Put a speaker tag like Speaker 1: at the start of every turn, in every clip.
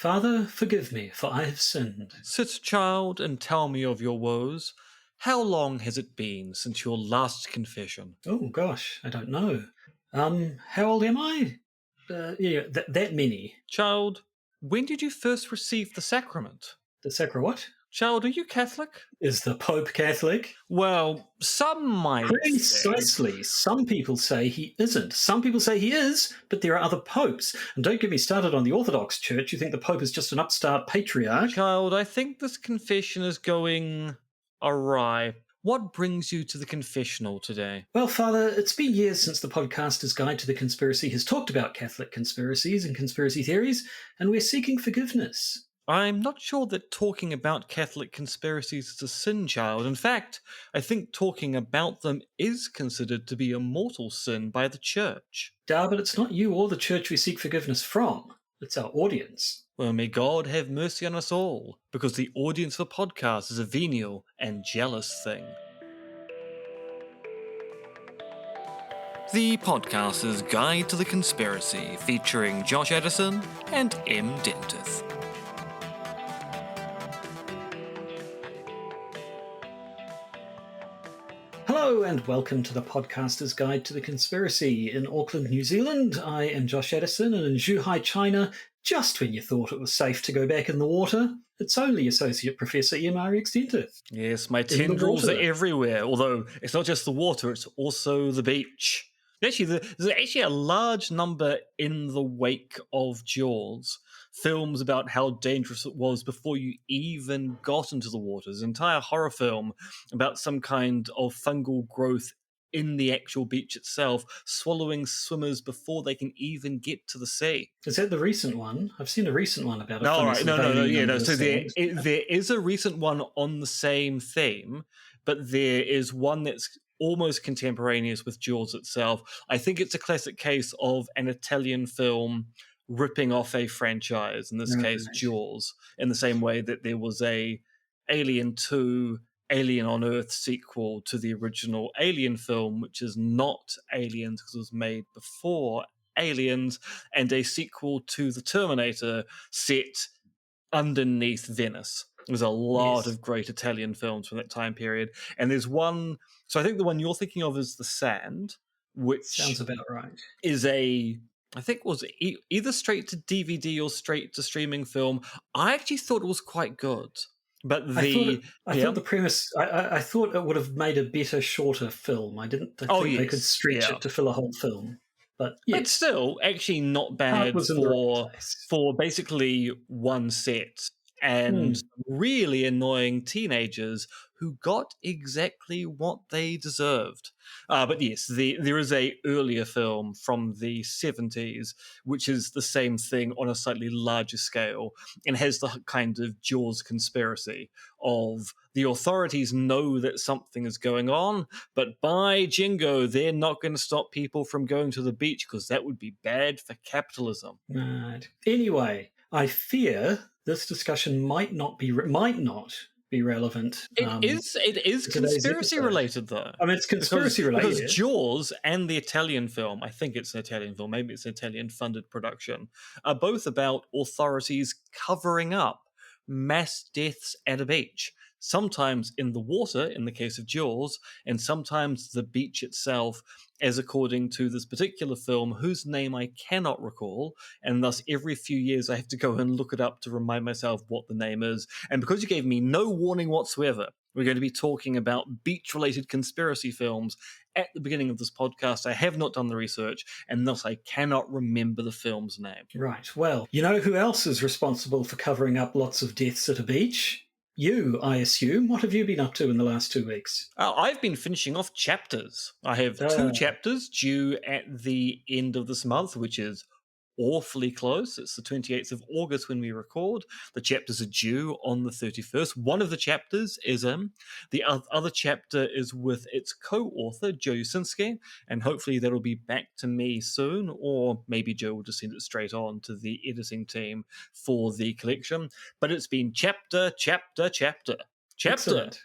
Speaker 1: Father, forgive me, for I have sinned.
Speaker 2: Sit, child, and tell me of your woes. How long has it been since your last confession?
Speaker 1: Oh gosh, I don't know. How old am I? That many.
Speaker 2: Child, when did you first receive the sacrament?
Speaker 1: The sacra what?
Speaker 2: Child, are you Catholic?
Speaker 1: Is the Pope Catholic?
Speaker 2: Well, some might say.
Speaker 1: Precisely. Some people say he isn't. Some people say he is, but there are other popes. And don't get me started on the Orthodox Church. You think the Pope is just an upstart patriarch?
Speaker 2: Child, I think this confession is going awry. What brings you to the confessional today?
Speaker 1: Well, Father, it's been years since the podcaster's Guide to the Conspiracy has talked about Catholic conspiracies and conspiracy theories, and we're seeking forgiveness.
Speaker 2: I'm not sure that talking about Catholic conspiracies is a sin, child. In fact, I think talking about them is considered to be a mortal sin by the church.
Speaker 1: But it's not you or the church we seek forgiveness from. It's our audience.
Speaker 2: Well, may God have mercy on us all, because the audience for podcasts is a venial and jealous thing. The Podcaster's Guide to the Conspiracy, featuring Josh Edison and M. Dentith.
Speaker 1: Hello and welcome to the podcaster's Guide to the Conspiracy. In Auckland, New Zealand, I am Josh Edison, and in Zhuhai, China, just when you thought it was safe to go back in the water, it's only Associate Professor M.R. Dentith.
Speaker 2: Yes, my tendrils are everywhere, although it's not just the water, it's also the beach. There's actually a large number in the wake of Jaws, films about how dangerous it was before you even got into the waters. An entire horror film about some kind of fungal growth in the actual beach itself, swallowing swimmers before they can even get to the sea.
Speaker 1: Is that the recent one? I've seen a recent one about it.
Speaker 2: No. So there is a recent one on the same theme, but there is one that's almost contemporaneous with Jaws itself. I think it's a classic case of an Italian film ripping off a franchise, in this case Jaws, in the same way that there was a Alien 2 Alien on Earth sequel to the original Alien film, which is not Aliens because it was made before Aliens, and a sequel to The Terminator set underneath Venice. There's a lot of great Italian films from that time period. And there's one, so I think the one you're thinking of is The Sand, which
Speaker 1: sounds about right.
Speaker 2: Is I think was either straight to DVD or straight to streaming film. I actually thought it was quite good. But
Speaker 1: I thought the premise, I thought it would have made a better, shorter film. I didn't think they could stretch it to fill a whole film. But
Speaker 2: it's still actually not bad for basically one set and really annoying teenagers who got exactly what they deserved. But yes, there is a earlier film from the 70s, which is the same thing on a slightly larger scale and has the kind of Jaws conspiracy of the authorities know that something is going on, but by jingo, they're not going to stop people from going to the beach because that would be bad for capitalism.
Speaker 1: Right. Anyway, I fear this discussion might not be relevant.
Speaker 2: It is conspiracy related, though.
Speaker 1: I mean, it's conspiracy related
Speaker 2: because Jaws and the Italian film, I think it's an Italian film, maybe it's an Italian funded production, are both about authorities covering up mass deaths at a beach. Sometimes in the water, in the case of Jaws, and sometimes the beach itself, as according to this particular film, whose name I cannot recall, and thus every few years I have to go and look it up to remind myself what the name is. And because you gave me no warning whatsoever, we're going to be talking about beach-related conspiracy films at the beginning of this podcast. I have not done the research, and thus I cannot remember the film's name.
Speaker 1: Right. Well, you know who else is responsible for covering up lots of deaths at a beach? You, I assume. What have you been up to in the last 2 weeks?
Speaker 2: I've been finishing off chapters. I have 2 chapters due at the end of this month, which is awfully close. It's the 28th of August when we record. The chapters are due on the 31st. One of the chapters is the other chapter is with its co-author, Joe Usinski, and hopefully that'll be back to me soon, or maybe Joe will just send it straight on to the editing team for the collection. But it's been chapter.
Speaker 1: Excellent.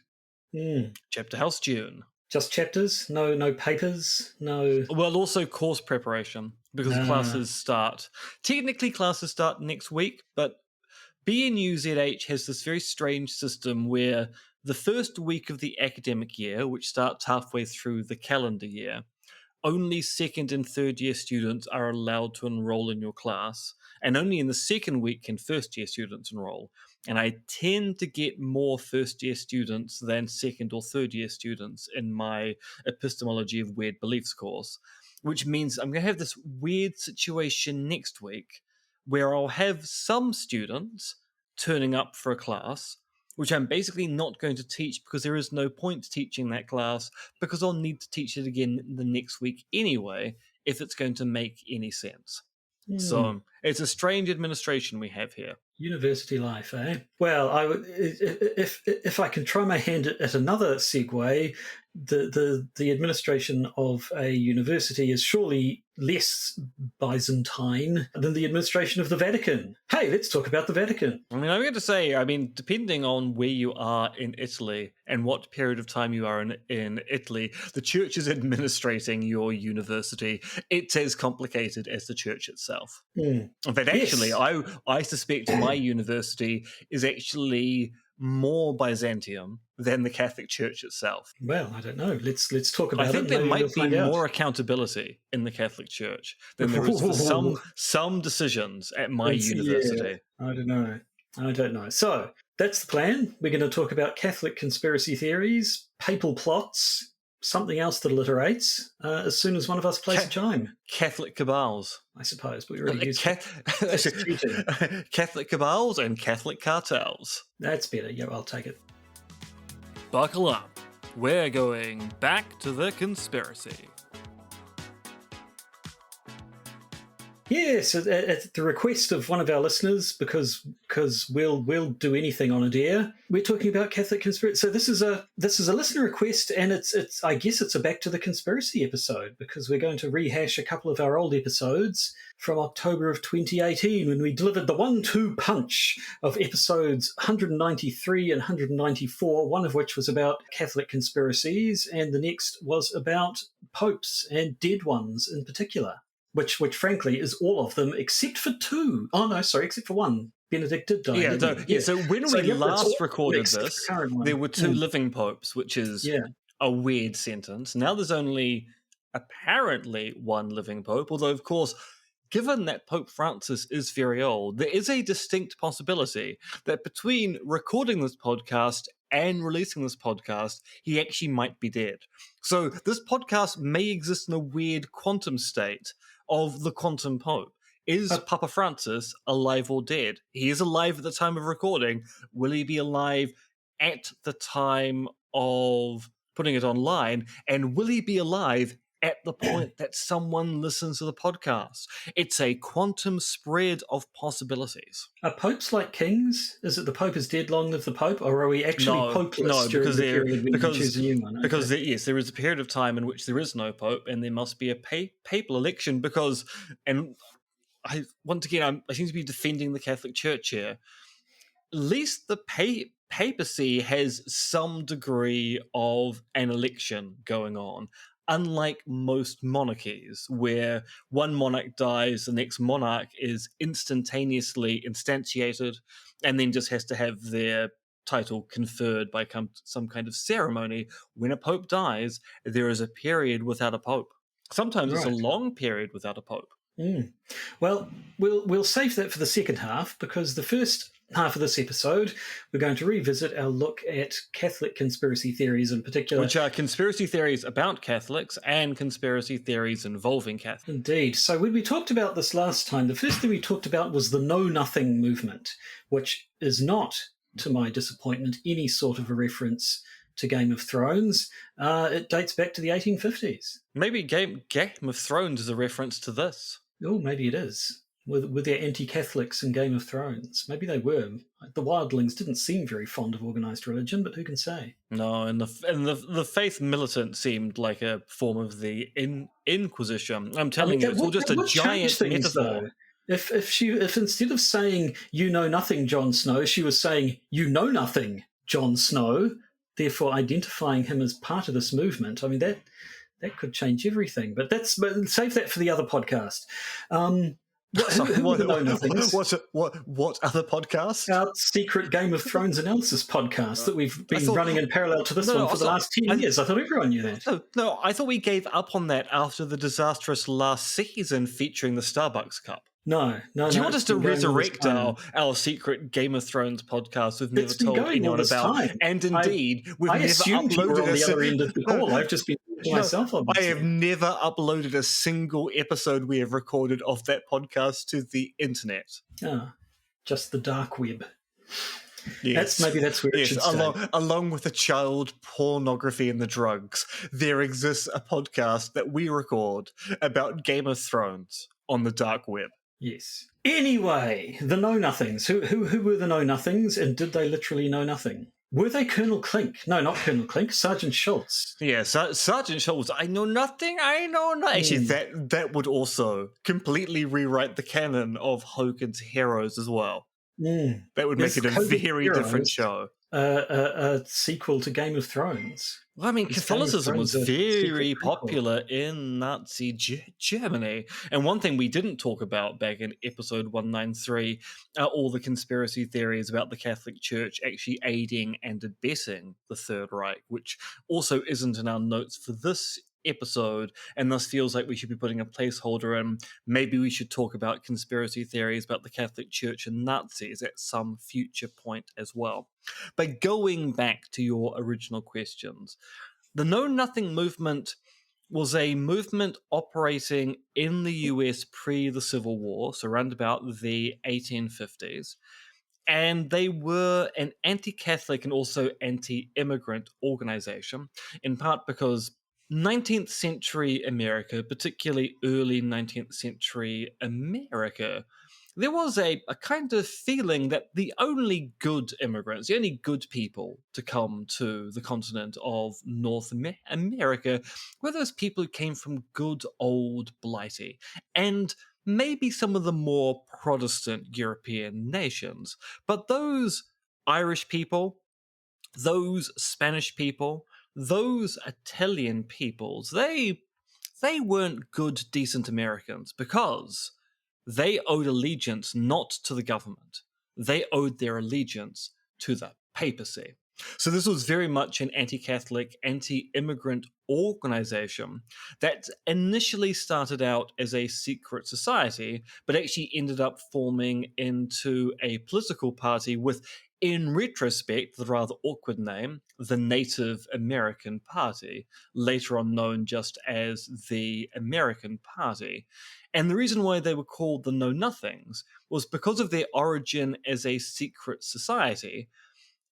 Speaker 2: Chapter House June.
Speaker 1: Just chapters? No papers? No.
Speaker 2: Well, also course preparation, because classes start. Technically, classes start next week, but BNUZH has this very strange system where the first week of the academic year, which starts halfway through the calendar year, only second and third year students are allowed to enroll in your class, and only in the second week can first year students enroll. And I tend to get more first year students than second or third year students in my epistemology of weird beliefs course, which means I'm going to have this weird situation next week where I'll have some students turning up for a class, which I'm basically not going to teach because there is no point teaching that class, because I'll need to teach it again the next week anyway if it's going to make any sense. So it's a strange administration we have here.
Speaker 1: University life, eh? Well, if I can try my hand at another segue, the administration of a university is surely less Byzantine than the administration of the Vatican. Hey, let's talk about the Vatican.
Speaker 2: I mean, I'm going to say, depending on where you are in Italy and what period of time you are in Italy, the church is administrating your university. It's as complicated as the church itself. In fact, actually, yes. I suspect my university is actually more Byzantium than the Catholic Church itself.
Speaker 1: Well, I don't know. Let's talk about it.
Speaker 2: I think there might be more accountability in the Catholic Church than there is for some decisions at my university.
Speaker 1: Yeah, I don't know. So that's the plan. We're going to talk about Catholic conspiracy theories, papal plots, something else that alliterates as soon as one of us plays a chime.
Speaker 2: Catholic cabals.
Speaker 1: I suppose, but we already used
Speaker 2: Catholic cabals and Catholic cartels.
Speaker 1: That's better. Yeah, I'll take it.
Speaker 2: Buckle up. We're going back to the conspiracy.
Speaker 1: Yes, at the request of one of our listeners, because we'll do anything on a dare. We're talking about Catholic conspiracy. So this is a listener request, and it's I guess it's a back to the conspiracy episode, because we're going to rehash a couple of our old episodes from October of 2018 when we delivered the 1-2 punch of episodes 193 and 194, one of which was about Catholic conspiracies, and the next was about popes and dead ones in particular. Which frankly is all of them except for two. Oh no, sorry, except for one. Benedict did die.
Speaker 2: So when we last recorded this, there were two living popes, which is a weird sentence. Now there's only apparently one living pope, although of course, given that Pope Francis is very old, there is a distinct possibility that between recording this podcast and releasing this podcast, he actually might be dead. So this podcast may exist in a weird quantum state of the quantum pope. Is Papa Francis alive or dead? He is alive at the time of recording. Will he be alive at the time of putting it online? And will he be alive at the point that someone listens to the podcast? It's a quantum spread of possibilities.
Speaker 1: Are popes like kings? Is it the pope is dead, long live the pope? Or are we actually popeless during the period when we choose a new one?
Speaker 2: Because there is a period of time in which there is no pope, and there must be a papal election because, and I seem to be defending the Catholic Church here. At least the papacy has some degree of an election going on. Unlike most monarchies, where one monarch dies, the next monarch is instantaneously instantiated and then just has to have their title conferred by some kind of ceremony. When a pope dies, there is a period without a pope. Sometimes it's a long period without a pope.
Speaker 1: Well, we'll save that for the second half, because the first half of this episode, we're going to revisit our look at Catholic conspiracy theories in particular.
Speaker 2: Which are conspiracy theories about Catholics and conspiracy theories involving Catholics.
Speaker 1: Indeed. So when we talked about this last time, the first thing we talked about was the Know Nothing movement, which is not, to my disappointment, any sort of a reference to Game of Thrones. It dates back to the 1850s.
Speaker 2: Maybe Game of Thrones is a reference to this.
Speaker 1: Oh, maybe it is. With their anti-Catholics in Game of Thrones. Maybe they were. The wildlings didn't seem very fond of organised religion, but who can say?
Speaker 2: No, and the faith militant seemed like a form of the Inquisition. I'm telling you, it's all just a giant metaphor.
Speaker 1: If instead of saying "you know nothing, Jon Snow," she was saying "you know nothing, Jon Snow," therefore identifying him as part of this movement, I mean that could change everything. But save that for the other podcast. Who were the know-nothings?
Speaker 2: What other podcast?
Speaker 1: Our secret Game of Thrones analysis podcast that we've been running in parallel to this one for the last 10 years. I thought everyone knew that.
Speaker 2: No, I thought we gave up on that after the disastrous last season featuring the Starbucks Cup.
Speaker 1: No.
Speaker 2: Do you want us to resurrect our secret Game of Thrones podcast we've never told anyone about?
Speaker 1: Time.
Speaker 2: And indeed, we've
Speaker 1: I
Speaker 2: never
Speaker 1: assumed you were on the other end of the call. I've just been myself on.
Speaker 2: I have never uploaded a single episode we have recorded of that podcast to the internet.
Speaker 1: Just the dark web.
Speaker 2: Yes.
Speaker 1: That's where it should stay.
Speaker 2: Along with the child pornography and the drugs, there exists a podcast that we record about Game of Thrones on the dark web.
Speaker 1: Yes. Anyway, the know-nothings. Who were the know-nothings, and did they literally know nothing? Were they Colonel Clink? No, not Colonel Clink. Sergeant Schultz.
Speaker 2: Yeah, Sergeant Schultz. I know nothing. Actually, that would also completely rewrite the canon of Hogan's Heroes as well. That would make it a very different show.
Speaker 1: A sequel to Game of Thrones.
Speaker 2: Well, I mean, Catholicism was very popular in Nazi Germany. And one thing we didn't talk about back in episode 193 are all the conspiracy theories about the Catholic Church actually aiding and abetting the Third Reich, which also isn't in our notes for this episode, and thus feels like we should be putting a placeholder in. Maybe we should talk about conspiracy theories about the Catholic Church and Nazis at some future point as well. But going back to your original questions, the Know Nothing movement was a movement operating in the US pre the Civil War, so around about the 1850s. And they were an anti-Catholic and also anti-immigrant organization, in part because 19th century America, particularly early 19th century America, there was a kind of feeling that the only good immigrants, the only good people to come to the continent of North America were those people who came from good old Blighty and maybe some of the more Protestant European nations. But those Irish people, those Spanish people, those Italian peoples, they weren't good, decent Americans because they owed allegiance not to the government. They owed their allegiance to the papacy. So this was very much an anti-Catholic, anti-immigrant organization that initially started out as a secret society, but actually ended up forming into a political party with, in retrospect, the rather awkward name, the Native American Party, later on known just as the American Party. And the reason why they were called the Know Nothings was because of their origin as a secret society.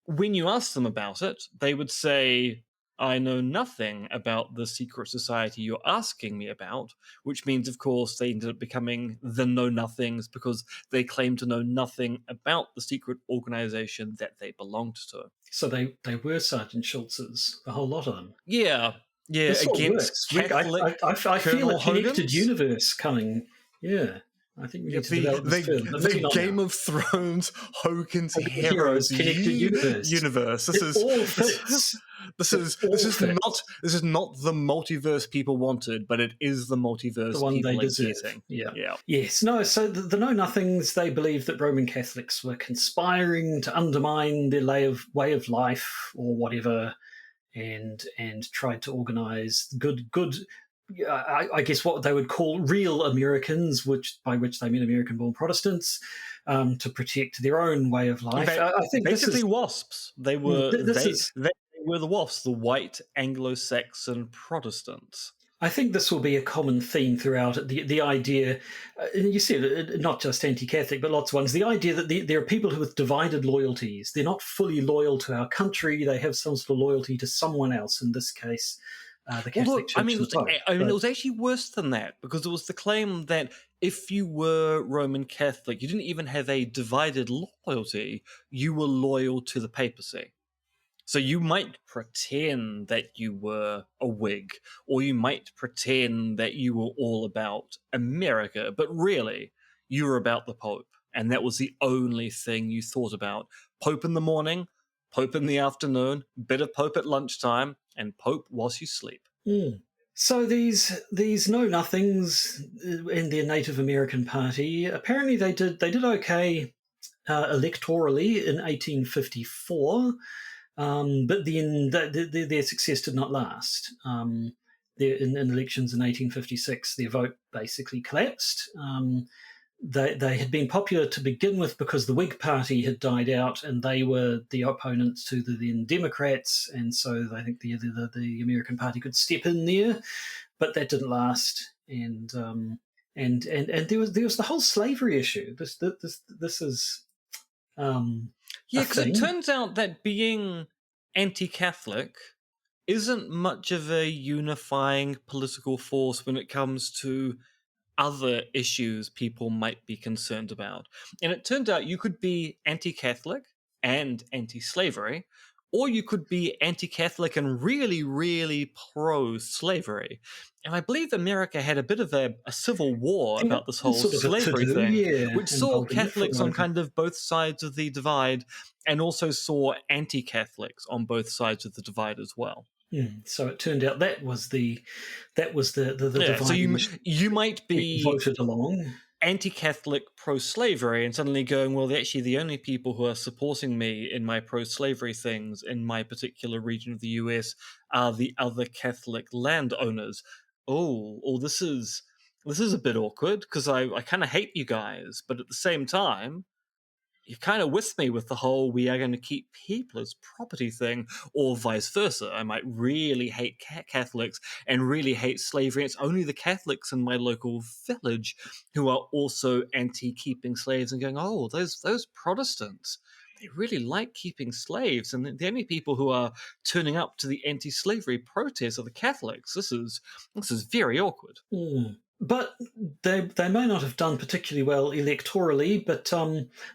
Speaker 2: When you asked them about it, they would say, I know nothing about the secret society you're asking me about, which means, of course, they ended up becoming the Know Nothings because they claimed to know nothing about the secret organization that they belonged to.
Speaker 1: So they were Sergeant Schultz's, a whole lot of them.
Speaker 2: Yeah, against Catholic
Speaker 1: I feel a connected
Speaker 2: Hogan's
Speaker 1: universe coming. Yeah. I think we need to develop this further.
Speaker 2: The Game of Thrones Hogan's Heroes connected universe. This
Speaker 1: all fits.
Speaker 2: This is not the multiverse people wanted, but it is the multiverse
Speaker 1: the one
Speaker 2: people
Speaker 1: they deserve.
Speaker 2: Getting.
Speaker 1: Yeah. Yes. No. So the Know Nothings, they believed that Roman Catholics were conspiring to undermine their way of life or whatever, and tried to organize good. I guess what they would call real Americans, by which they mean American-born Protestants, to protect their own way of life.
Speaker 2: In fact, I think basically WASPs. They were they were the WASPs, the white Anglo-Saxon Protestants.
Speaker 1: I think this will be a common theme throughout it. The idea, you see, not just anti-Catholic, but lots of ones. The idea that there are people who with divided loyalties. They're not fully loyal to our country. They have some sort of loyalty to someone else. In this case, the Catholic Church.
Speaker 2: It was actually worse than that, because it was the claim that if you were Roman Catholic, you didn't even have a divided loyalty, you were loyal to the papacy. So you might pretend that you were a Whig, or you might pretend that you were all about America, but really, you were about the Pope, and that was the only thing you thought about. Pope in the morning, Pope in the afternoon, bit of Pope at lunchtime, and Pope whilst you sleep.
Speaker 1: So these know nothings in the Native American Party, apparently they did okay electorally in 1854, but then their success did not last. In elections in 1856, their vote basically collapsed. They had been popular to begin with because the Whig Party had died out, and they were the opponents to the then Democrats, and so I think the American Party could step in there, but that didn't last. And there was the whole slavery issue. This is
Speaker 2: Yeah,
Speaker 1: a
Speaker 2: because it
Speaker 1: thing.
Speaker 2: turns out that being anti-Catholic isn't much of a unifying political force when it comes to other issues people might be concerned about. And it turned out you could be anti Catholic and anti slavery, or you could be anti Catholic and really, really pro slavery. And I believe America had a bit of a civil war
Speaker 1: Yeah,
Speaker 2: about this whole
Speaker 1: sort of a
Speaker 2: slavery
Speaker 1: to-do,
Speaker 2: thing,
Speaker 1: yeah,
Speaker 2: which saw
Speaker 1: involving it for a
Speaker 2: Catholics on
Speaker 1: while.
Speaker 2: kind of both sides of the divide and also saw anti Catholics on both sides of the divide as well.
Speaker 1: So it turned out that was the
Speaker 2: Yeah, so
Speaker 1: dividing issue.
Speaker 2: you might
Speaker 1: People
Speaker 2: be
Speaker 1: voted along.
Speaker 2: anti-Catholic pro-slavery and suddenly going, well, actually the only people who are supporting me in my pro-slavery things in my particular region of the US are the other Catholic landowners. Oh, this is a bit awkward because I kind of hate you guys, but at the same time, you're kind of with me with the whole we are going to keep people as property thing, or vice versa. I might really hate Catholics and really hate slavery. It's only the Catholics in my local village who are also anti-keeping slaves and going, oh, those Protestants, they really like keeping slaves, and the only people who are turning up to the anti-slavery protests are the Catholics. This is very awkward.
Speaker 1: But they may not have done particularly well electorally, but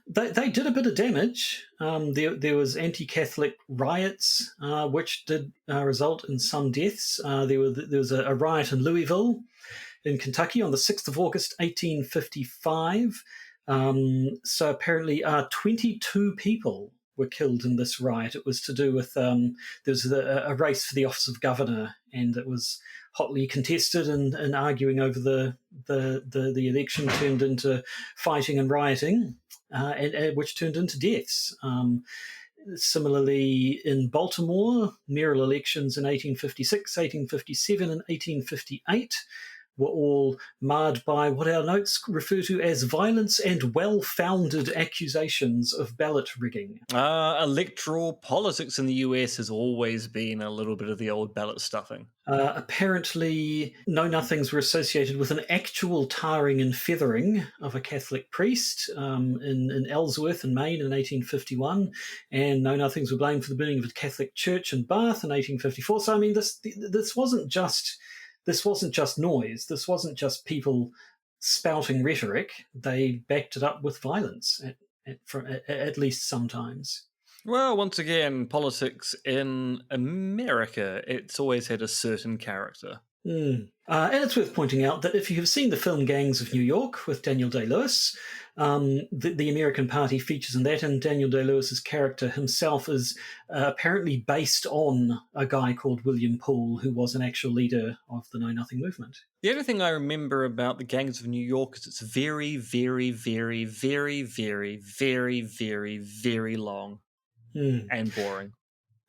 Speaker 1: they did a bit of damage. There was anti-Catholic riots, which did result in some deaths. There was a riot in Louisville, in Kentucky, on the 6th of August, 1855. So apparently, 22 people were killed in this riot. It was to do with there was a race for the office of governor, and it was hotly contested, and arguing over the election turned into fighting and rioting, which turned into deaths. Similarly, in Baltimore, mayoral elections in 1856, 1857, and 1858 were all marred by what our notes refer to as violence and well-founded accusations of ballot rigging.
Speaker 2: Electoral politics in the US has always been a little bit of the old ballot stuffing.
Speaker 1: Apparently, Know Nothings were associated with an actual tarring and feathering of a Catholic priest in Ellsworth in Maine in 1851, and Know Nothings were blamed for the burning of a Catholic church in Bath in 1854. So, I mean, this wasn't just noise. This wasn't just people spouting rhetoric. They backed it up with violence, at least sometimes.
Speaker 2: Well, once again, politics in America, it's always had a certain character.
Speaker 1: And it's worth pointing out that if you have seen the film Gangs of New York with Daniel Day-Lewis, the American Party features in that, and Daniel Day-Lewis's character himself is apparently based on a guy called William Poole, who was an actual leader of the Know Nothing movement.
Speaker 2: The only thing I remember about the Gangs of New York is it's very, very, very, very, very, very, very, very long and boring.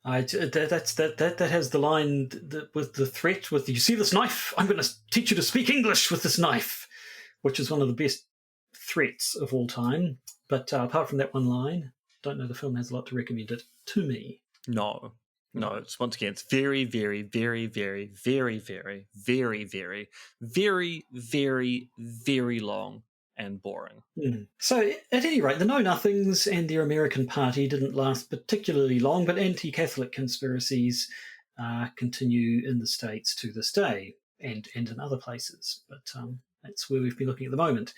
Speaker 1: That has the line with the threat with, you see this knife? I'm going to teach you to speak English with this knife, which is one of the best threats of all time. But apart from that one line, don't know the film has a lot to recommend it to me.
Speaker 2: No, it's once again, it's very, very, very, very, very, very, very, very, very, very, very long and boring.
Speaker 1: So, at any rate, the Know Nothings and their American Party didn't last particularly long, but anti-Catholic conspiracies continue in the States to this day, and in other places. But that's where we've been looking at the moment.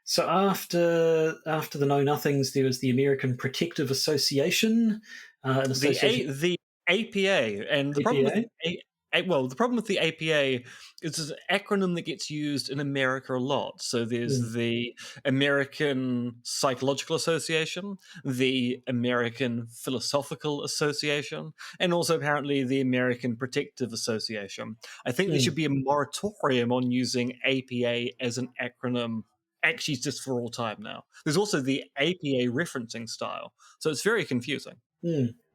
Speaker 1: So after the Know Nothings, there was the American Protective Association.
Speaker 2: The APA, and the problem with the problem with the APA is it's an acronym that gets used in America a lot. So there's the American Psychological Association, the American Philosophical Association, and also apparently the American Protective Association. I think there should be a moratorium on using APA as an acronym actually just for all time now. There's also the APA referencing style, so it's very confusing.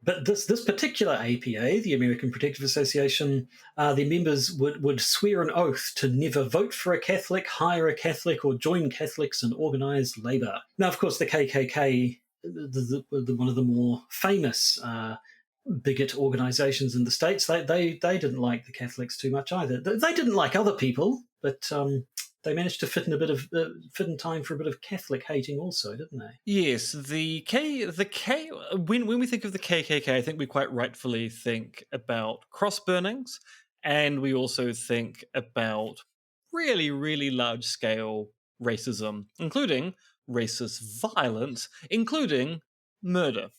Speaker 1: But this particular APA, the American Protective Association, their members would swear an oath to never vote for a Catholic, hire a Catholic, or join Catholics in organised labour. Now, of course, the KKK, one of the more famous bigot organisations in the States, they didn't like the Catholics too much either. They didn't like other people, but they managed to fit in time for a bit of Catholic hating also, didn't they?
Speaker 2: Yes, when we think of the KKK, I think we quite rightfully think about cross burnings, and we also think about really, really large scale racism, including racist violence, including murder.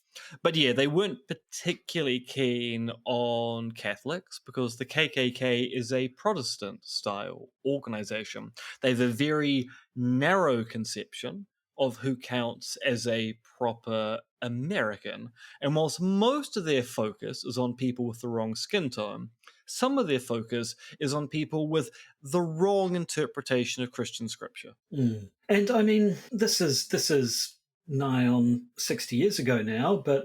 Speaker 2: But yeah, they weren't particularly keen on Catholics because the KKK is a Protestant style organization. They have a very narrow conception of who counts as a proper American. And whilst most of their focus is on people with the wrong skin tone, some of their focus is on people with the wrong interpretation of Christian scripture.
Speaker 1: And I mean, this is nigh on 60 years ago now, but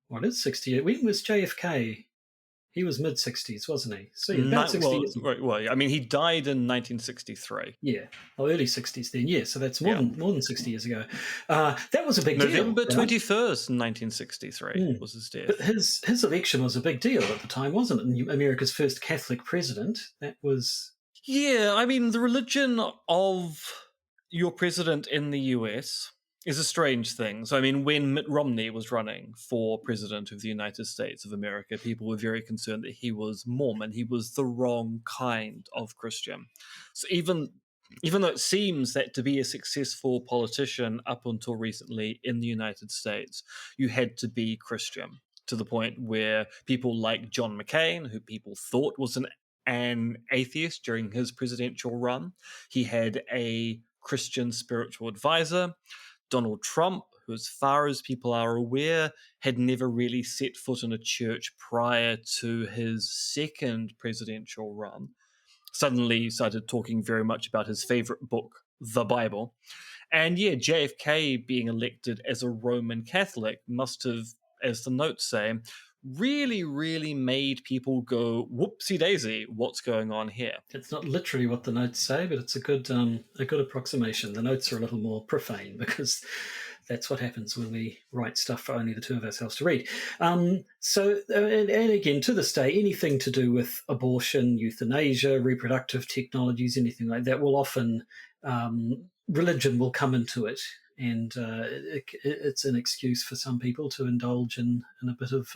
Speaker 1: what is 60 years? When was JFK? He was mid-60s, wasn't he? So about 60 years ago.
Speaker 2: Well, I mean, he died in 1963.
Speaker 1: Yeah, early 60s then, yeah. So that's more than 60 years ago. That was a big deal.
Speaker 2: November 21st, 1963 was his death.
Speaker 1: But his election was a big deal at the time, wasn't it? America's first Catholic president. That was...
Speaker 2: Yeah, I mean, the religion of your president in the US is a strange thing. So, I mean, when Mitt Romney was running for president of the United States of America, people were very concerned that he was Mormon. He was the wrong kind of Christian. So even though it seems that to be a successful politician up until recently in the United States, you had to be Christian, to the point where people like John McCain, who people thought was an atheist during his presidential run, he had a Christian spiritual advisor. Donald Trump, who, as far as people are aware, had never really set foot in a church prior to his second presidential run, suddenly started talking very much about his favorite book, the Bible. And yeah, JFK being elected as a Roman Catholic must have, as the notes say, really, really made people go, whoopsie daisy, what's going on here?
Speaker 1: It's not literally what the notes say, but it's a good approximation. The notes are a little more profane because that's what happens when we write stuff for only the two of ourselves to read. And again, to this day, anything to do with abortion, euthanasia, reproductive technologies, anything like that will often, religion will come into it. And it's an excuse for some people to indulge in a bit of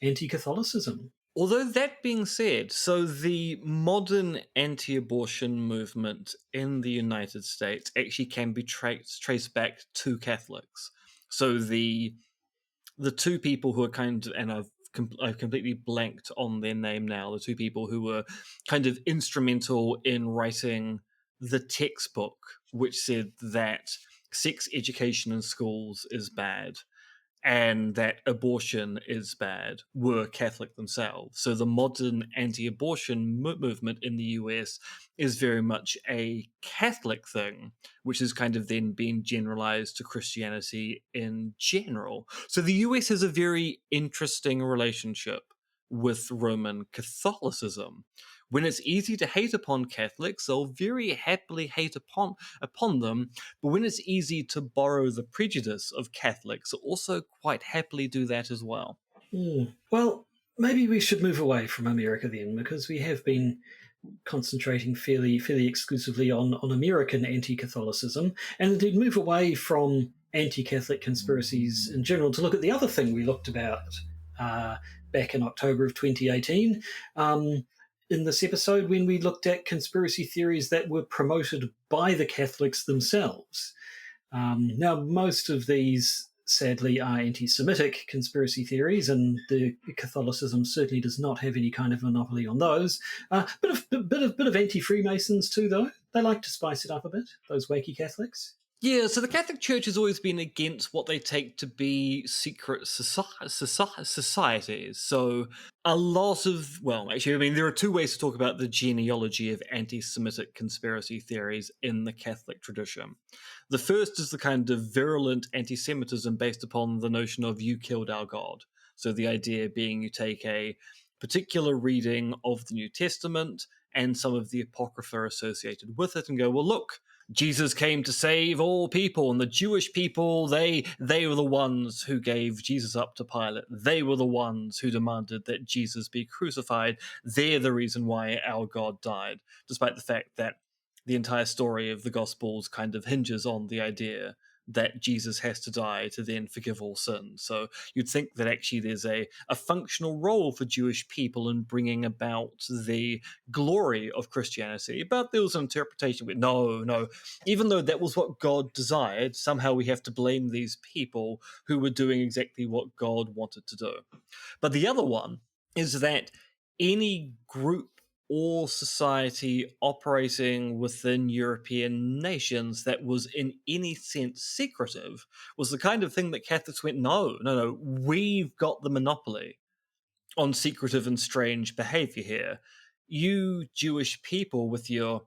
Speaker 1: anti-Catholicism.
Speaker 2: Although that being said, so the modern anti-abortion movement in the United States actually can be traced back to Catholics. So the two people who are kind of, and I've completely blanked on their name now, the two people who were kind of instrumental in writing the textbook, which said that sex education in schools is bad and that abortion is bad, were Catholic themselves. So the modern anti-abortion movement in the US is very much a Catholic thing, which has kind of then been generalized to Christianity in general. So the US has a very interesting relationship with Roman Catholicism. When it's easy to hate upon Catholics, they'll very happily hate upon them. But when it's easy to borrow the prejudice of Catholics, they'll also quite happily do that as well.
Speaker 1: Well, maybe we should move away from America then, because we have been concentrating fairly exclusively on American anti-Catholicism, and indeed move away from anti-Catholic conspiracies in general to look at the other thing we looked about back in October of 2018. In this episode, when we looked at conspiracy theories that were promoted by the Catholics themselves. Now, most of these sadly, are anti-Semitic conspiracy theories, and the Catholicism certainly does not have any kind of monopoly on those. Bit of anti-Freemasons too, though. They like to spice it up a bit. Those wacky Catholics.
Speaker 2: Yeah, so the Catholic Church has always been against what they take to be secret societies. So a lot of, well, actually, I mean, there are two ways to talk about the genealogy of anti-Semitic conspiracy theories in the Catholic tradition. The first is the kind of virulent anti-Semitism based upon the notion of you killed our God. So the idea being you take a particular reading of the New Testament and some of the Apocrypha associated with it and go, well, look, Jesus came to save all people, and the Jewish people, they were the ones who gave Jesus up to Pilate. They were the ones who demanded that Jesus be crucified. They're the reason why our God died, despite the fact that the entire story of the Gospels kind of hinges on the idea that Jesus has to die to then forgive all sin. So you'd think that actually there's a functional role for Jewish people in bringing about the glory of Christianity, but there was an interpretation with no, even though that was what God desired, somehow we have to blame these people who were doing exactly what God wanted to do. But the other one is that any group or society operating within European nations that was in any sense secretive was the kind of thing that Catholics went, no, we've got the monopoly on secretive and strange behavior here. You Jewish people with your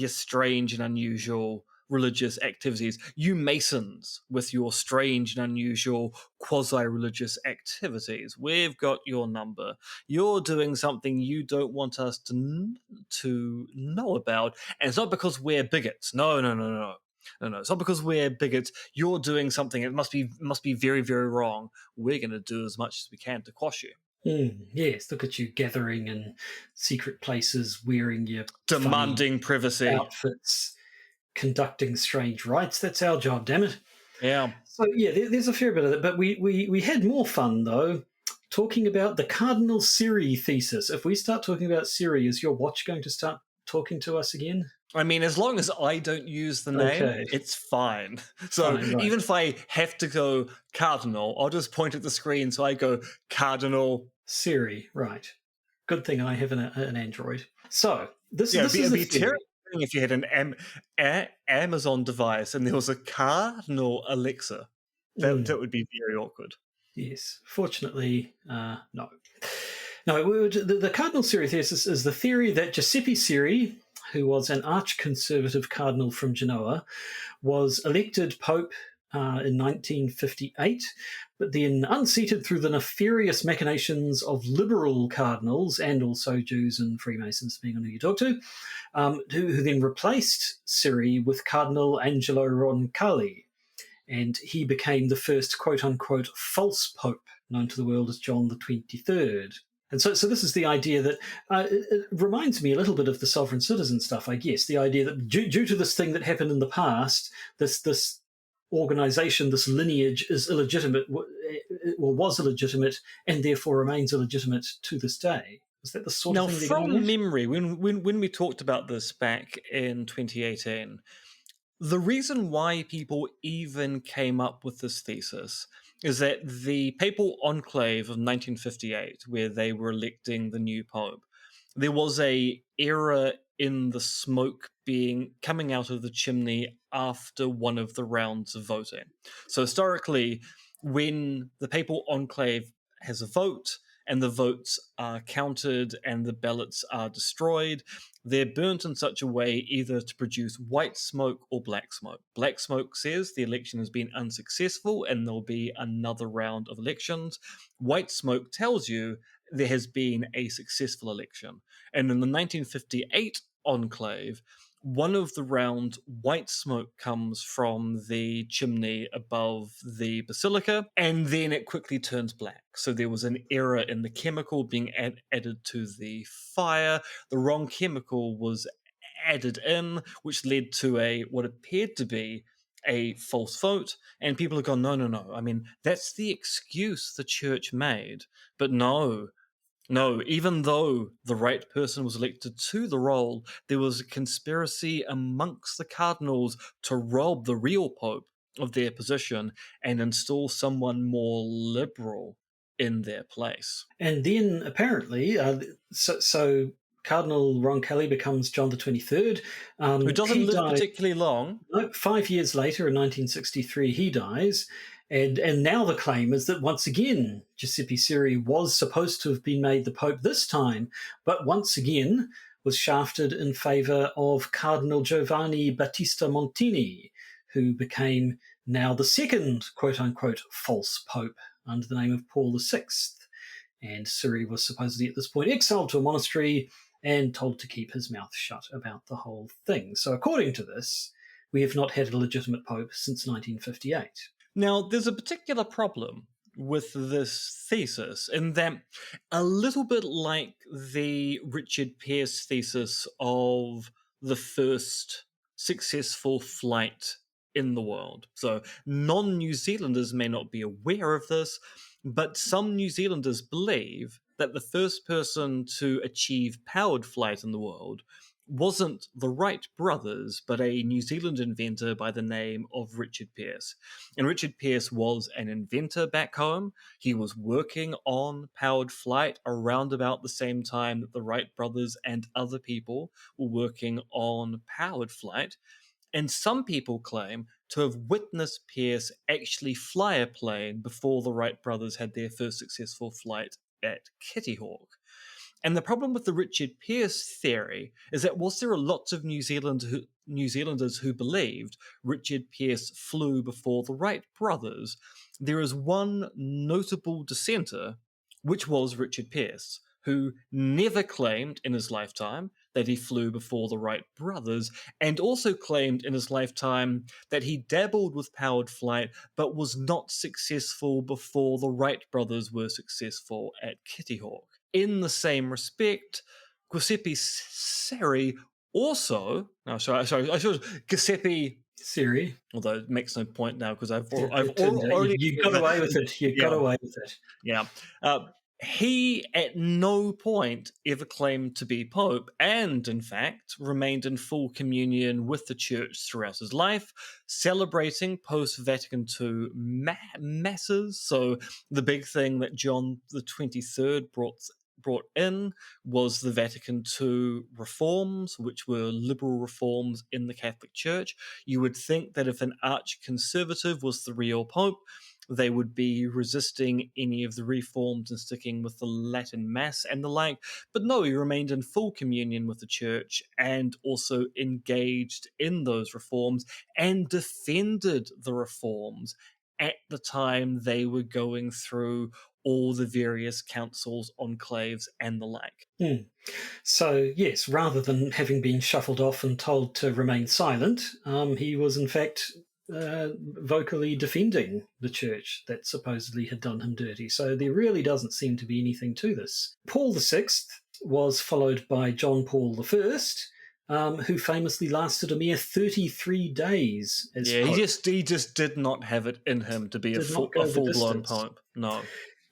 Speaker 2: strange and unusual religious activities, you Masons with your strange and unusual quasi-religious activities, we've got your number. You're doing something you don't want us to know about, and it's not because we're bigots. No. No, it's not because we're bigots. You're doing something. It must be very, very wrong. We're going to do as much as we can to quash you.
Speaker 1: Yes, look at you gathering in secret places, wearing your
Speaker 2: demanding privacy
Speaker 1: outfits, conducting strange rites. That's our job, damn it.
Speaker 2: Yeah.
Speaker 1: So yeah, there's a fair bit of that, but we had more fun though, talking about the Cardinal Siri thesis. If we start talking about Siri, is your watch going to start talking to us again?
Speaker 2: I mean, as long as I don't use the name, it's fine. So
Speaker 1: fine, right.
Speaker 2: Even if I have to go Cardinal, I'll just point at the screen. So I go Cardinal
Speaker 1: Siri, right. Good thing I have an Android. So this is
Speaker 2: it'd be terrible if you had an Amazon device and there was a Cardinal Alexa. That would be very awkward.
Speaker 1: Yes. Fortunately, no. No, the Cardinal Siri thesis is the theory that Giuseppe Siri, who was an arch-conservative cardinal from Genoa, was elected Pope in 1958, but then unseated through the nefarious machinations of liberal cardinals and also Jews and Freemasons, depending on who you talk to, who then replaced Siri with Cardinal Angelo Roncalli. And he became the first quote-unquote false pope known to the world as John the 23rd. And so this is the idea that it reminds me a little bit of the sovereign citizen stuff, I guess. The idea that due to this thing that happened in the past, this organization, this lineage is illegitimate, or was illegitimate, and therefore remains illegitimate to this day. Is that the sort of thing?
Speaker 2: Now, from memory, when we talked about this back in 2018, the reason why people even came up with this thesis is that the papal enclave of 1958, where they were electing the new pope, there was a error in the smoke coming out of the chimney after one of the rounds of voting. So historically, when the papal enclave has a vote and the votes are counted and the ballots are destroyed, they're burnt in such a way either to produce white smoke or black smoke. Black smoke says the election has been unsuccessful and there'll be another round of elections. White smoke tells you there has been a successful election. And in the 1958 enclave, one of the rounds, white smoke comes from the chimney above the basilica, and then it quickly turns black. So there was an error in the chemical being added to the fire. The wrong chemical was added in, which led to what appeared to be a false vote. And people have gone, no. I mean, that's the excuse the church made. But no, even though the right person was elected to the role, there was a conspiracy amongst the cardinals to rob the real pope of their position and install someone more liberal in their place.
Speaker 1: And then apparently, so Cardinal Roncalli becomes John the 23rd.
Speaker 2: Who doesn't
Speaker 1: He
Speaker 2: live
Speaker 1: died
Speaker 2: particularly long.
Speaker 1: 5 years later in 1963. He dies. And now the claim is that once again, Giuseppe Siri was supposed to have been made the Pope this time, but once again was shafted in favour of Cardinal Giovanni Battista Montini, who became now the second quote-unquote false Pope under the name of Paul VI. And Siri was supposedly at this point exiled to a monastery and told to keep his mouth shut about the whole thing. So according to this, we have not had a legitimate Pope since 1958.
Speaker 2: Now, there's a particular problem with this thesis in that, a little bit like the Richard Pearse thesis of the first successful flight in the world. So, non-New Zealanders may not be aware of this, but some New Zealanders believe that the first person to achieve powered flight in the world wasn't the Wright brothers, but a New Zealand inventor by the name of Richard Pearse. And Richard Pearse was an inventor back home. He was working on powered flight around about the same time that the Wright brothers and other people were working on powered flight. And some people claim to have witnessed Pearse actually fly a plane before the Wright brothers had their first successful flight at Kitty Hawk. And the problem with the Richard Pearse theory is that whilst there are lots of New Zealanders who believed Richard Pearse flew before the Wright brothers, there is one notable dissenter, which was Richard Pearse, who never claimed in his lifetime that he flew before the Wright brothers, and also claimed in his lifetime that he dabbled with powered flight but was not successful before the Wright brothers were successful at Kitty Hawk. In the same respect, Giuseppe Siri also. No, sorry, I should Giuseppe
Speaker 1: Siri.
Speaker 2: Although it makes no point now because I've already
Speaker 1: you got away with it. You got away with it.
Speaker 2: Yeah. He at no point ever claimed to be Pope, and in fact remained in full communion with the Church throughout his life, celebrating post-Vatican II masses. So the big thing that John the 23rd brought in was the Vatican II reforms, which were liberal reforms in the Catholic Church. You would think that if an arch-conservative was the real Pope, they would be resisting any of the reforms and sticking with the Latin Mass and the like. But no, he remained in full communion with the Church and also engaged in those reforms and defended the reforms at the time they were going through all the various councils, enclaves, and the like.
Speaker 1: So, yes, rather than having been shuffled off and told to remain silent, he was in fact vocally defending the church that supposedly had done him dirty. So there really doesn't seem to be anything to this. Paul VI was followed by John Paul I, who famously lasted a mere 33 days as Pope.
Speaker 2: He just did not have it in him to be a full-blown Pope. No.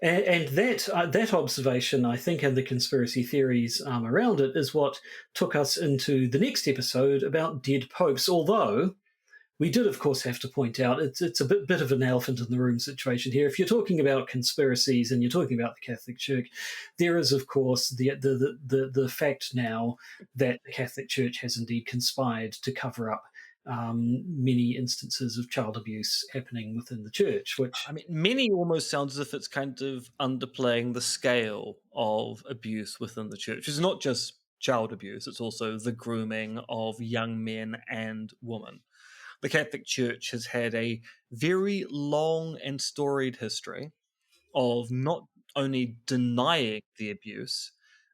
Speaker 1: And that observation, I think, and the conspiracy theories around it is what took us into the next episode about dead popes, although we did, of course, have to point out it's a bit of an elephant in the room situation here. If you're talking about conspiracies and you're talking about the Catholic Church, there is, of course, the fact now that the Catholic Church has indeed conspired to cover up many instances of child abuse happening within the church, which...
Speaker 2: I mean, many almost sounds as if it's kind of underplaying the scale of abuse within the church. It's not just child abuse, it's also the grooming of young men and women. The Catholic Church has had a very long and storied history of not only denying the abuse,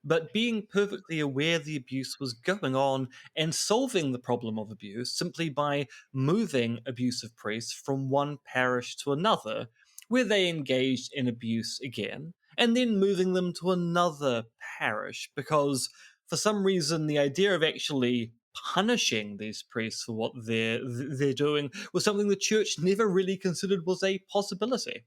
Speaker 2: but being perfectly aware the abuse was going on and solving the problem of abuse simply by moving abusive priests from one parish to another, where they engaged in abuse again, and then moving them to another parish, because for some reason the idea of actually punishing these priests for what they're doing was something the church never really considered was a possibility.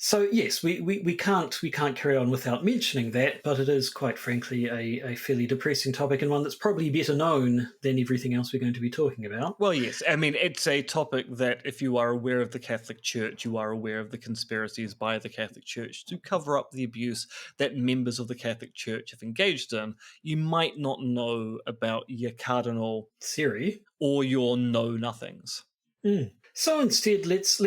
Speaker 1: So yes, we can't carry on without mentioning that, but it is quite frankly a fairly depressing topic, and one that's probably better known than everything else we're going to be talking about.
Speaker 2: Well, yes. I mean, it's a topic that if you are aware of the Catholic Church, you are aware of the conspiracies by the Catholic Church to cover up the abuse that members of the Catholic Church have engaged in. You might not know about your cardinal
Speaker 1: Siri.
Speaker 2: or your know-nothings.
Speaker 1: So instead, let's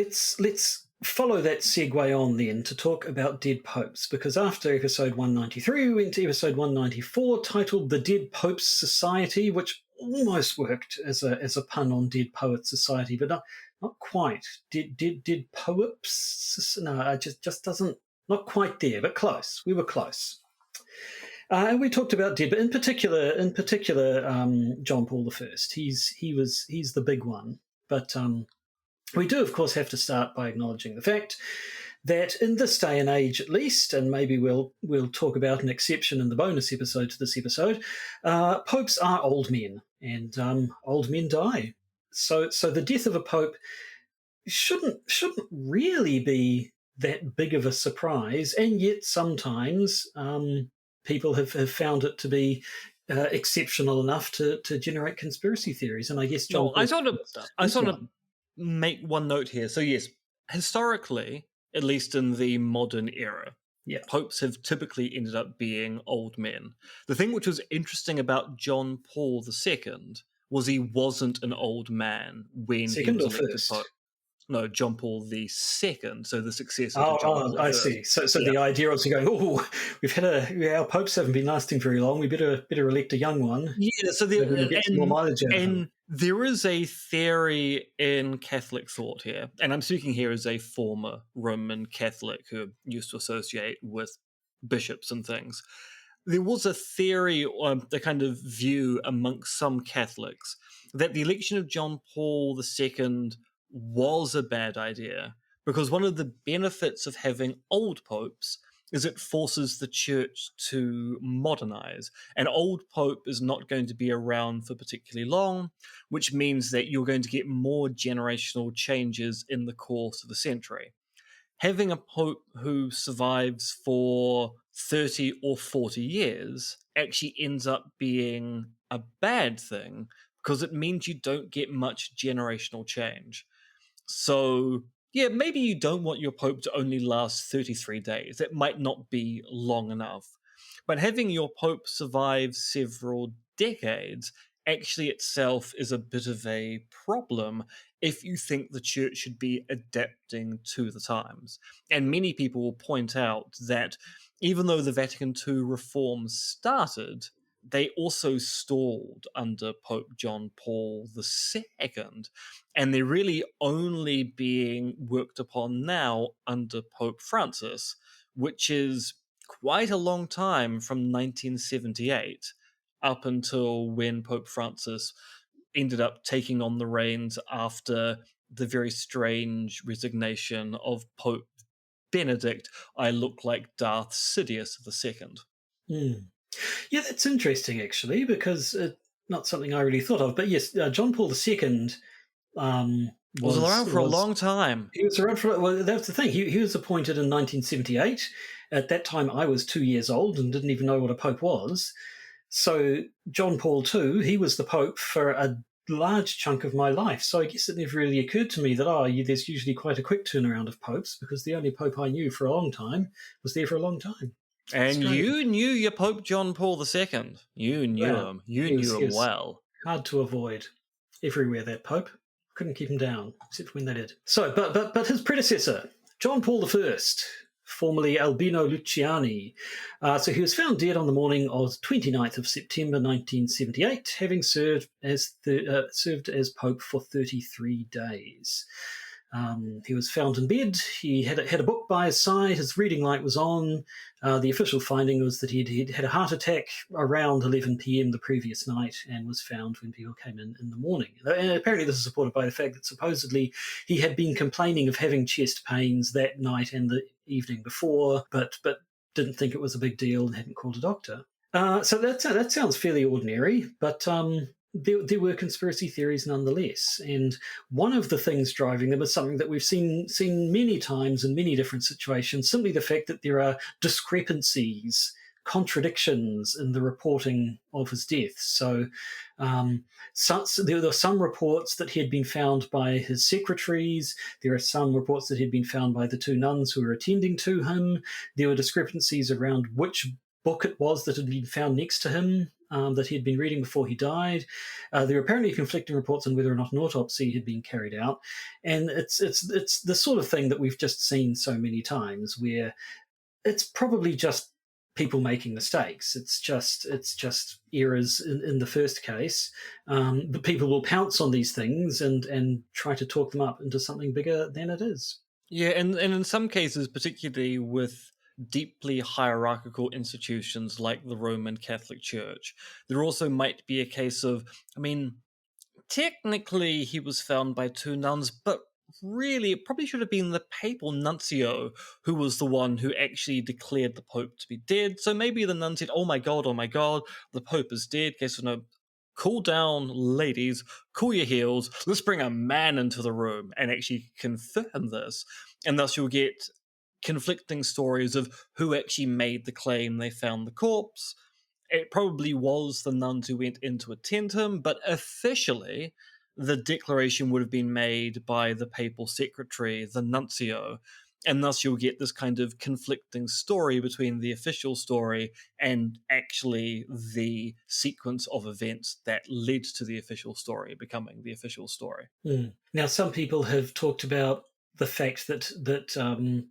Speaker 1: follow that segue on then to talk about dead popes, because after episode 193, we went to episode 194, titled "The Dead Popes Society," which almost worked as a pun on Dead Poets Society, but not quite. Did popes? No, it just doesn't. Not quite there, but close. We were close. And we talked about dead, but in particular, John Paul I. He's the big one, but we do, of course, have to start by acknowledging the fact that in this day and age, at least, and maybe we'll talk about an exception in the bonus episode to this episode, popes are old men, and old men die. So the death of a pope shouldn't really be that big of a surprise, and yet sometimes people have found it to be exceptional enough to generate conspiracy theories. And I guess John.
Speaker 2: I sort of make one note here. So yes, historically, at least in the modern era, popes have typically ended up being old men. The thing which was interesting about John Paul II was he wasn't an old man when he was elected pope. No, John Paul II, so the successor to John Paul
Speaker 1: I see. So the idea of going, we've had our popes haven't been lasting very long. We better elect a young one.
Speaker 2: Yeah, so there is a theory in Catholic thought here, and I'm speaking here as a former Roman Catholic who used to associate with bishops and things. There was a theory, a kind of view amongst some Catholics, that the election of John Paul II was a bad idea because one of the benefits of having old popes is it forces the church to modernize. An old pope is not going to be around for particularly long, which means that you're going to get more generational changes in the course of the century. Having a pope who survives for 30 or 40 years actually ends up being a bad thing because it means you don't get much generational change. So, yeah, maybe you don't want your pope to only last 33 days. That might not be long enough. But having your pope survive several decades actually itself is a bit of a problem if you think the church should be adapting to the times. And many people will point out that even though the Vatican II reforms started, they also stalled under Pope John Paul II, and they're really only being worked upon now under Pope Francis, which is quite a long time from 1978 up until when Pope Francis ended up taking on the reins after the very strange resignation of Pope Benedict. I look like Darth Sidious II.
Speaker 1: Yeah, that's interesting, actually, because not something I really thought of. But yes, John Paul II
Speaker 2: was around for a long time.
Speaker 1: He was around for, well, that's the thing. He was appointed in 1978. At that time, I was 2 years old and didn't even know what a pope was. So John Paul II, he was the pope for a large chunk of my life. So I guess it never really occurred to me that, there's usually quite a quick turnaround of popes, because the only pope I knew for a long time was there for a long time.
Speaker 2: And you knew your Pope John Paul II. You knew him. You knew him well.
Speaker 1: Hard to avoid. Everywhere, that Pope. Couldn't keep him down, except when they did. So, but his predecessor, John Paul I, formerly Albino Luciani. So he was found dead on the morning of 29th of September 1978, having served as Pope for 33 days. He was found in bed. He had a book by his side. His reading light was on. The official finding was that he'd had a heart attack around 11 p.m. the previous night and was found when people came in the morning. And apparently this is supported by the fact that supposedly he had been complaining of having chest pains that night and the evening before, but didn't think it was a big deal and hadn't called a doctor. So that sounds fairly ordinary, but there were conspiracy theories nonetheless, and one of the things driving them is something that we've seen many times in many different situations. Simply the fact that there are discrepancies, contradictions in the reporting of his death. So, there were some reports that he had been found by his secretaries. There are some reports that he had been found by the two nuns who were attending to him. There were discrepancies around which book it was that had been found next to him, that he had been reading before he died. There were apparently conflicting reports on whether or not an autopsy had been carried out, and it's the sort of thing that we've just seen so many times, where it's probably just people making mistakes. It's just errors in the first case, but people will pounce on these things and try to talk them up into something bigger than it is.
Speaker 2: Yeah, and in some cases, particularly with deeply hierarchical institutions like the Roman Catholic Church, there also might be a case of, I mean, technically he was found by two nuns, but really it probably should have been the papal nuncio who was the one who actually declared the Pope to be dead. So maybe the nun said, oh my god, the Pope is dead. Okay, so no, cool down, ladies, cool your heels. Let's bring a man into the room and actually confirm this. And thus you'll get conflicting stories of who actually made the claim they found the corpse. It probably was the nuns who went in to attend him, but officially the declaration would have been made by the papal secretary, the nuncio, and thus you'll get this kind of conflicting story between the official story and actually the sequence of events that led to the official story becoming the official story.
Speaker 1: Now, some people have talked about the fact that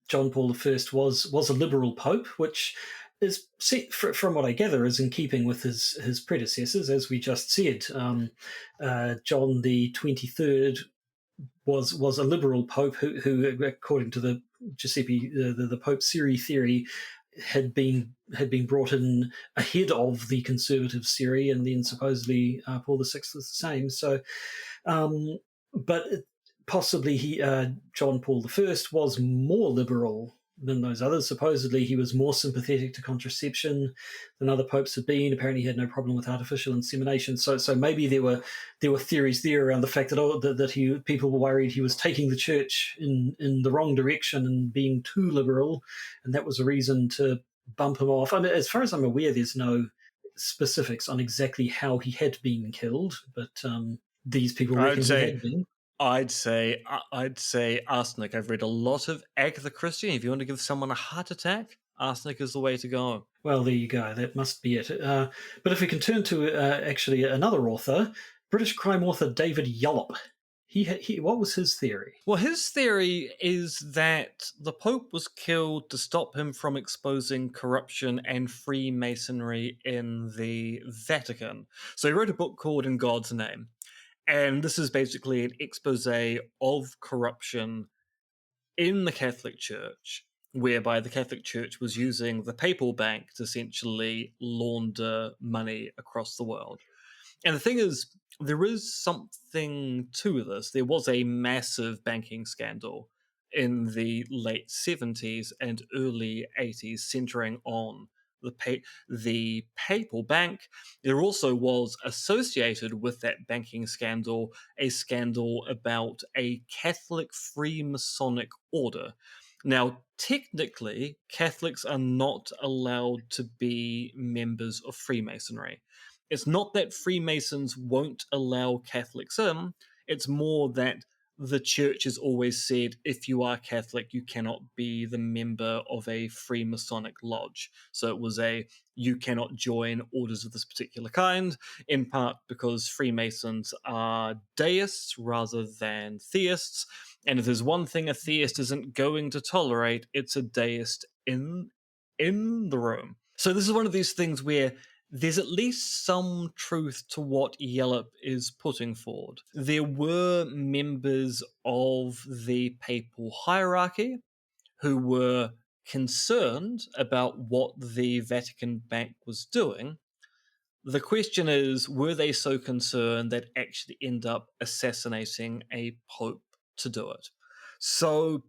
Speaker 1: John Paul I was a liberal pope, which is, from what I gather, is in keeping with his predecessors, as we just said. John the 23rd was a liberal pope who according to the Giuseppe the Pope Siri theory, had been brought in ahead of the conservative Siri, and then supposedly Paul VI was the same. So, but possibly John Paul I was more liberal than those others. Supposedly he was more sympathetic to contraception than other popes had been. Apparently he had no problem with artificial insemination. So maybe there were theories there around the fact that people were worried he was taking the church in the wrong direction and being too liberal, and that was a reason to bump him off. I mean, as far as I'm aware, there's no specifics on exactly how he had been killed, but these people reckon he had been.
Speaker 2: I'd say arsenic. I've read a lot of Agatha Christie. If you want to give someone a heart attack, arsenic is the way to go.
Speaker 1: Well, there you go. That must be it. But if we can turn to actually another author, British crime author David Yallop. What was his theory?
Speaker 2: Well, his theory is that the Pope was killed to stop him from exposing corruption and Freemasonry in the Vatican. So he wrote a book called In God's Name. And this is basically an expose of corruption in the Catholic Church, whereby the Catholic Church was using the papal bank to essentially launder money across the world. And the thing is, there is something to this. There was a massive banking scandal in the late 70s and early 80s centering on the papal bank. There also was associated with that banking scandal a scandal about a Catholic Freemasonic order. Now, technically, Catholics are not allowed to be members of Freemasonry. It's not that Freemasons won't allow Catholics in, it's more that the church has always said if you are Catholic, you cannot be the member of a Freemasonic lodge. So it was you cannot join orders of this particular kind, in part because Freemasons are deists rather than theists. And if there's one thing a theist isn't going to tolerate, it's a deist in the room. So this is one of these things where there's at least some truth to what Yallop is putting forward. There were members of the papal hierarchy who were concerned about what the Vatican Bank was doing. The question is, were they so concerned that actually end up assassinating a pope to do it? So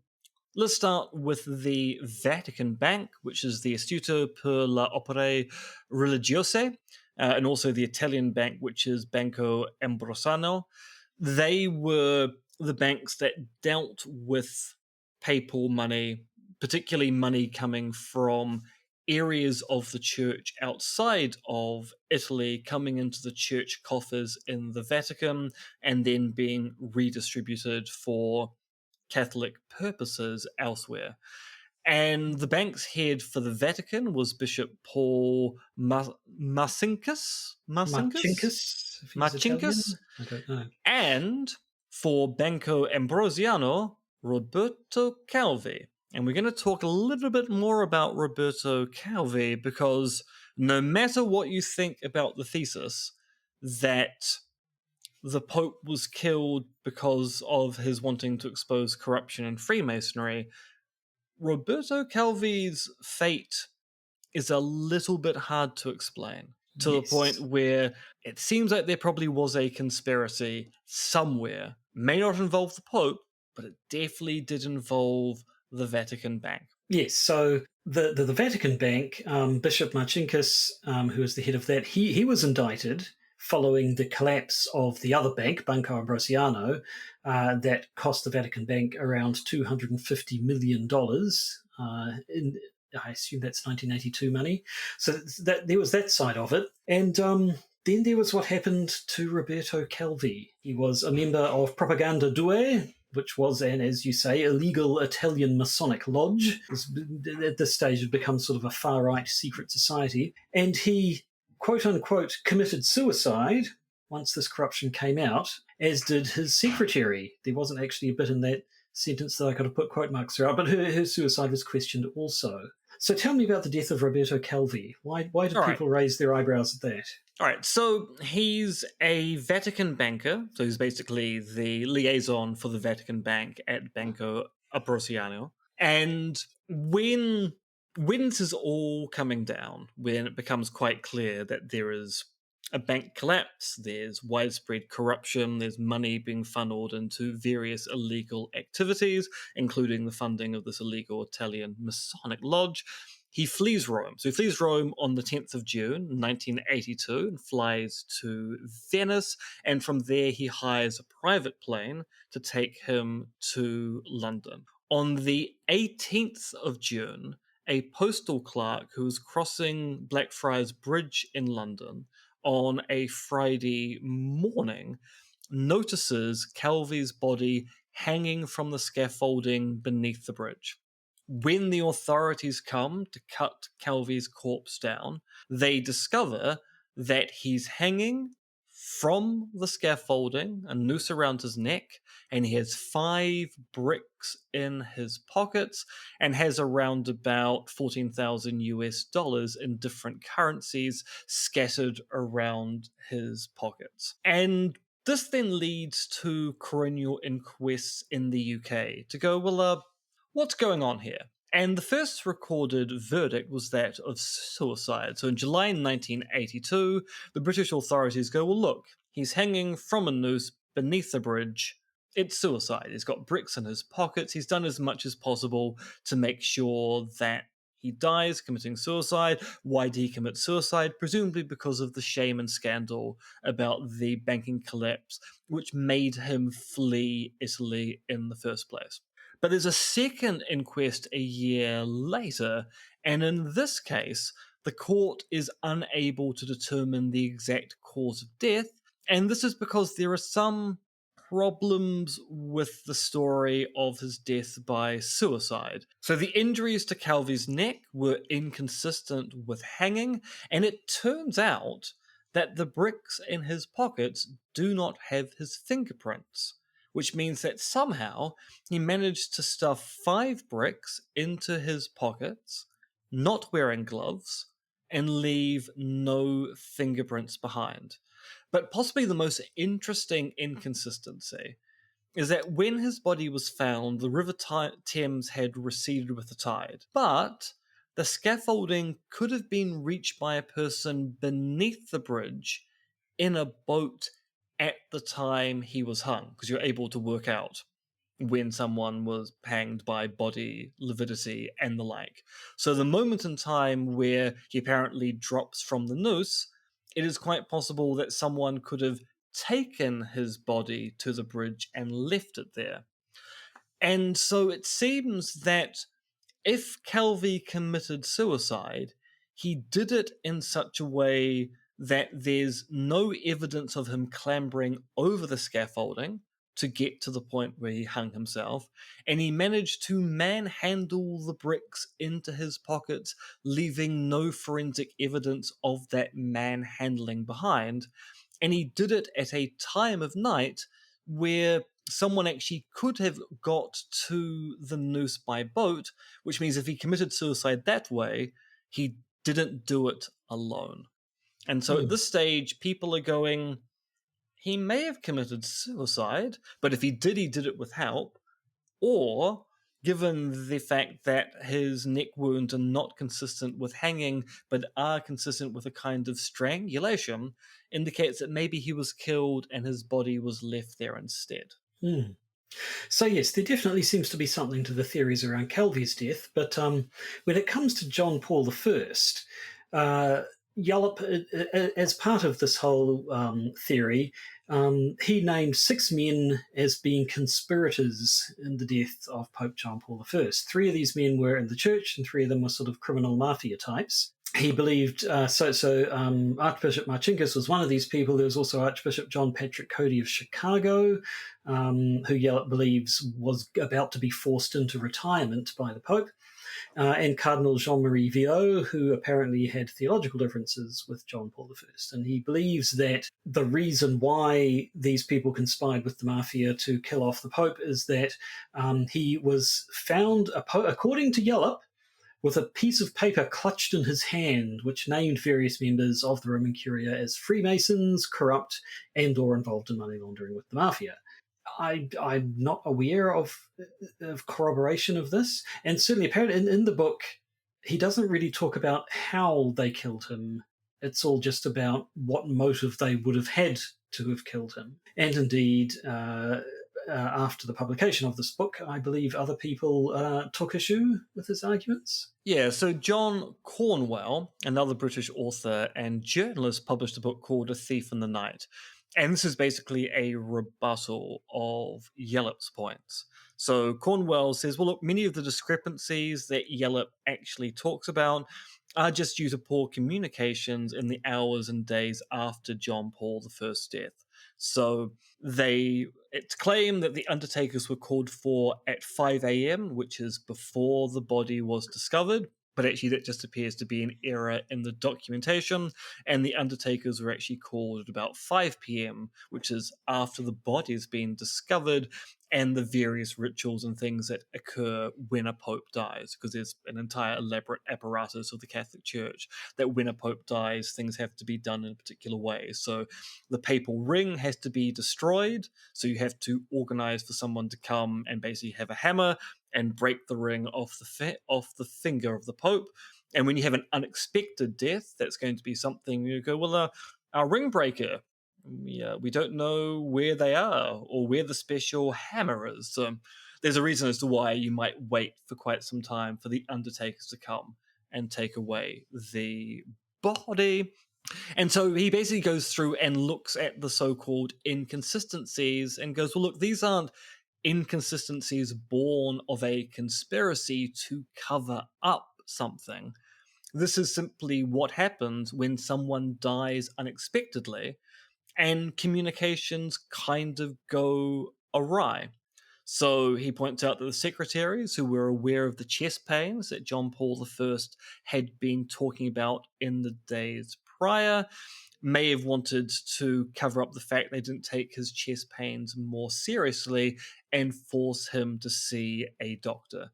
Speaker 2: let's start with the Vatican Bank, which is the Istituto per le Opere Religiose. and also the Italian bank, which is Banco Ambrosiano. They were the banks that dealt with papal money, particularly money coming from areas of the church outside of Italy, coming into the church coffers in the Vatican and then being redistributed for Catholic purposes elsewhere. And the bank's head for the Vatican was Bishop Paul Marcinkus?
Speaker 1: Marcinkus, if he's Italian? I don't know.
Speaker 2: And for Banco Ambrosiano, Roberto Calvi. And we're going to talk a little bit more about Roberto Calvi because no matter what you think about the thesis that the Pope was killed because of his wanting to expose corruption and Freemasonry, Roberto Calvi's fate is a little bit hard to explain, to the point where it seems like there probably was a conspiracy somewhere. May not involve the Pope, but it definitely did involve the Vatican Bank.
Speaker 1: Yes, so the Vatican Bank, Bishop Marcinkus, who was the head of that, he was indicted following the collapse of the other bank, Banco Ambrosiano, that cost the Vatican Bank around $250 million. I assume that's 1982 money. So there was that side of it. And then there was what happened to Roberto Calvi. He was a member of Propaganda Due, which was an, as you say, illegal Italian Masonic lodge. At this stage, it had become sort of a far-right secret society. And he, quote-unquote, committed suicide once this corruption came out, as did his secretary. There wasn't actually a bit in that sentence that I could have put quote marks throughout, but her suicide was questioned also. So tell me about the death of Roberto Calvi. Why did people raise their eyebrows at that?
Speaker 2: All right, so he's a Vatican banker, so he's basically the liaison for the Vatican Bank at Banco Ambrosiano. And when this is all coming down, when it becomes quite clear that there is a bank collapse, there's widespread corruption, there's money being funneled into various illegal activities, including the funding of this illegal Italian Masonic lodge, he flees Rome. So he flees Rome on the 10th of June, 1982, and flies to Venice. And from there, he hires a private plane to take him to London. On the 18th of June, a postal clerk who was crossing Blackfriars Bridge in London on a Friday morning notices Calvi's body hanging from the scaffolding beneath the bridge. When the authorities come to cut Calvi's corpse down, they discover that he's hanging from the scaffolding, a noose around his neck, and he has 5 bricks in his pockets and has around about 14,000 US dollars in different currencies scattered around his pockets. And this then leads to coronial inquests in the UK to go, well, what's going on here? And the first recorded verdict was that of suicide. So in July 1982, the British authorities go, well, look, he's hanging from a noose beneath the bridge. It's suicide. He's got bricks in his pockets. He's done as much as possible to make sure that he dies committing suicide. Why did he commit suicide? Presumably because of the shame and scandal about the banking collapse, which made him flee Italy in the first place. But there's a second inquest a year later, and in this case, the court is unable to determine the exact cause of death, and this is because there are some problems with the story of his death by suicide. So the injuries to Calvi's neck were inconsistent with hanging, and it turns out that the bricks in his pockets do not have his fingerprints, which means that somehow he managed to stuff 5 bricks into his pockets, not wearing gloves, and leave no fingerprints behind. But possibly the most interesting inconsistency is that when his body was found, the River Thames had receded with the tide. But the scaffolding could have been reached by a person beneath the bridge in a boat at the time he was hung, because you're able to work out when someone was hanged by body lividity and the like. So the moment in time where he apparently drops from the noose it is quite possible that someone could have taken his body to the bridge and left it there. And so it seems that if Calvi committed suicide, he did it in such a way that there's no evidence of him clambering over the scaffolding to get to the point where he hung himself, and he managed to manhandle the bricks into his pockets, leaving no forensic evidence of that manhandling behind. And he did it at a time of night where someone actually could have got to the noose by boat, which means if he committed suicide that way, he didn't do it alone. And so at this stage, people are going, he may have committed suicide, but if he did it with help. Or, given the fact that his neck wounds are not consistent with hanging, but are consistent with a kind of strangulation, indicates that maybe he was killed and his body was left there instead.
Speaker 1: So yes, there definitely seems to be something to the theories around Calvi's death, but when it comes to John Paul I, Yallop, as part of this whole theory, he named 6 men as being conspirators in the death of Pope John Paul I. 3 of these men were in the church, and 3 of them were sort of criminal mafia types. He believed, Archbishop Marcinkus was one of these people. There was also Archbishop John Patrick Cody of Chicago, who Yallop believes was about to be forced into retirement by the Pope, and Cardinal Jean-Marie Viau, who apparently had theological differences with John Paul I. And he believes that the reason why these people conspired with the mafia to kill off the Pope is that he was found, according to Yallop, with a piece of paper clutched in his hand, which named various members of the Roman Curia as Freemasons, corrupt, and or involved in money laundering with the mafia. I'm not aware of corroboration of this. And certainly, apparently, in the book, he doesn't really talk about how they killed him. It's all just about what motive they would have had to have killed him. And indeed, after the publication of this book, I believe other people took issue with his arguments.
Speaker 2: Yeah, so John Cornwell, another British author and journalist, published a book called A Thief in the Night. And this is basically a rebuttal of Yallop's points. So Cornwell says, well, look, many of the discrepancies that Yallop actually talks about are just due to poor communications in the hours and days after John Paul I's death. So it's claimed that the undertakers were called for at 5 a.m., which is before the body was discovered. But actually, that just appears to be an error in the documentation, and the undertakers were actually called at about 5 p.m., which is after the body has been discovered, and the various rituals and things that occur when a pope dies, because there's an entire elaborate apparatus of the Catholic Church that when a pope dies, things have to be done in a particular way. So the papal ring has to be destroyed, so you have to organize for someone to come and basically have a hammer and break the ring off the finger of the Pope. And when you have an unexpected death, that's going to be something you go, well, our ring breaker, we don't know where they are or where the special hammer is. So there's a reason as to why you might wait for quite some time for the undertakers to come and take away the body. And so he basically goes through and looks at the so-called inconsistencies and goes, well, look, these aren't inconsistencies born of a conspiracy to cover up something. This is simply what happens when someone dies unexpectedly and communications kind of go awry. So he points out that the secretaries who were aware of the chest pains that John Paul I had been talking about in the days prior may have wanted to cover up the fact they didn't take his chest pains more seriously and force him to see a doctor.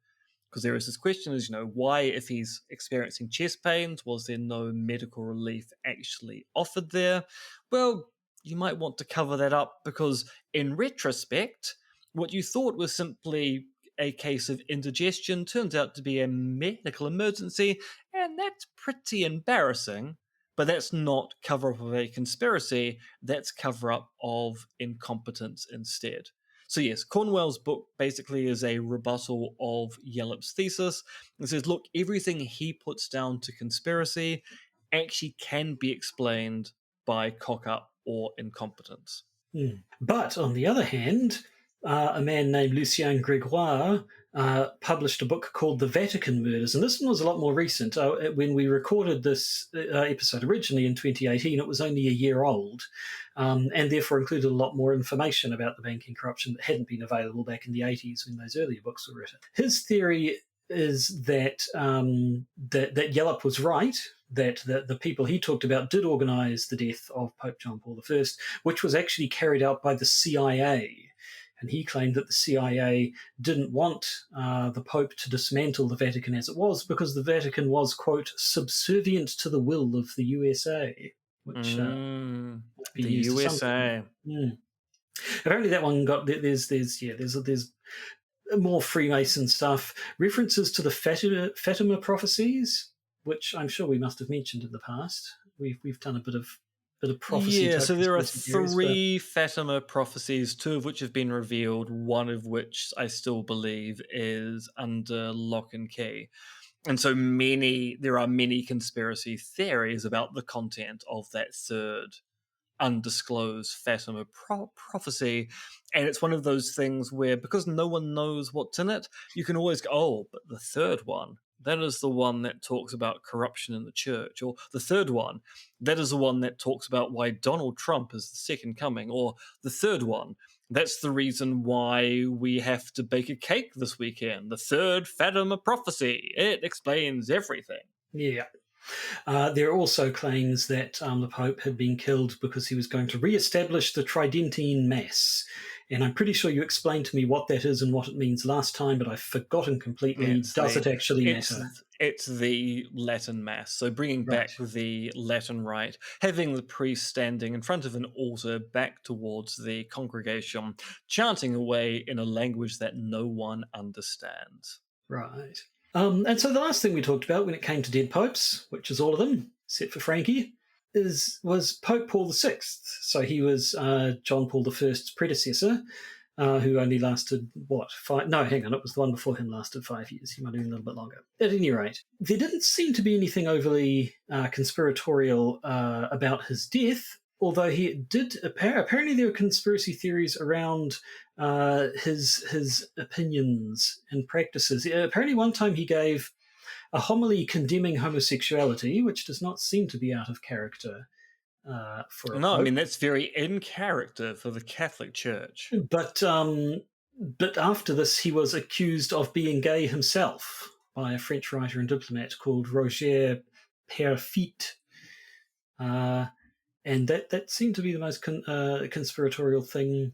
Speaker 2: Because there is this question is, why, if he's experiencing chest pains, was there no medical relief actually offered there? Well, you might want to cover that up because in retrospect, what you thought was simply a case of indigestion turns out to be a medical emergency, and that's pretty embarrassing. But that's not cover up of a conspiracy, that's cover up of incompetence instead. So yes, Cornwell's book basically is a rebuttal of Yallop's thesis. It says, look, everything he puts down to conspiracy actually can be explained by cock-up or incompetence.
Speaker 1: But on the other hand, a man named Lucien Grégoire published a book called The Vatican Murders, and this one was a lot more recent. When we recorded this episode originally in 2018, it was only a year old, and therefore included a lot more information about the banking corruption that hadn't been available back in the 80s when those earlier books were written. His theory is that that Yallop was right, that the people he talked about did organise the death of Pope John Paul I, which was actually carried out by the CIA. And he claimed that the CIA didn't want the Pope to dismantle the Vatican as it was because the Vatican was, quote, subservient to the will of the USA, which
Speaker 2: the USA.
Speaker 1: Apparently that one got, there's more Freemason stuff, references to the Fatima prophecies, which I'm sure we must have mentioned in the past. We've done a bit of prophecy.
Speaker 2: Yeah, so there are three Fatima prophecies, two of which have been revealed, one of which I still believe is under lock and key. And so there are many conspiracy theories about the content of that third undisclosed Fatima prophecy. And it's one of those things where, because no one knows what's in it, you can always go, oh, but the third one, that is the one that talks about corruption in the church. Or the third one, that is the one that talks about why Donald Trump is the second coming. Or the third one, that's the reason why we have to bake a cake this weekend. The third Fatima prophecy. It explains everything.
Speaker 1: Yeah. There are also claims that the Pope had been killed because he was going to re-establish the Tridentine Mass. And I'm pretty sure you explained to me what that is and what it means last time, but I've forgotten completely. Does it actually matter?
Speaker 2: It's the Latin Mass. So bringing back the Latin rite, having the priest standing in front of an altar back towards the congregation, chanting away in a language that no one understands.
Speaker 1: Right. And so the last thing we talked about when it came to dead popes, which is all of them, except for Frankie, was Pope Paul VI. So he was John Paul I's predecessor, who only lasted, it was the one before him lasted 5 years. He might have been a little bit longer. At any rate, there didn't seem to be anything overly conspiratorial about his death, although he did apparently there were conspiracy theories around his opinions and practices. Apparently one time he gave a homily condemning homosexuality, which does not seem to be out of character for a
Speaker 2: No,
Speaker 1: Pope.
Speaker 2: I mean, that's very in character for the Catholic Church.
Speaker 1: But after this, he was accused of being gay himself by a French writer and diplomat called Roger Perfit. And that seemed to be the most conspiratorial thing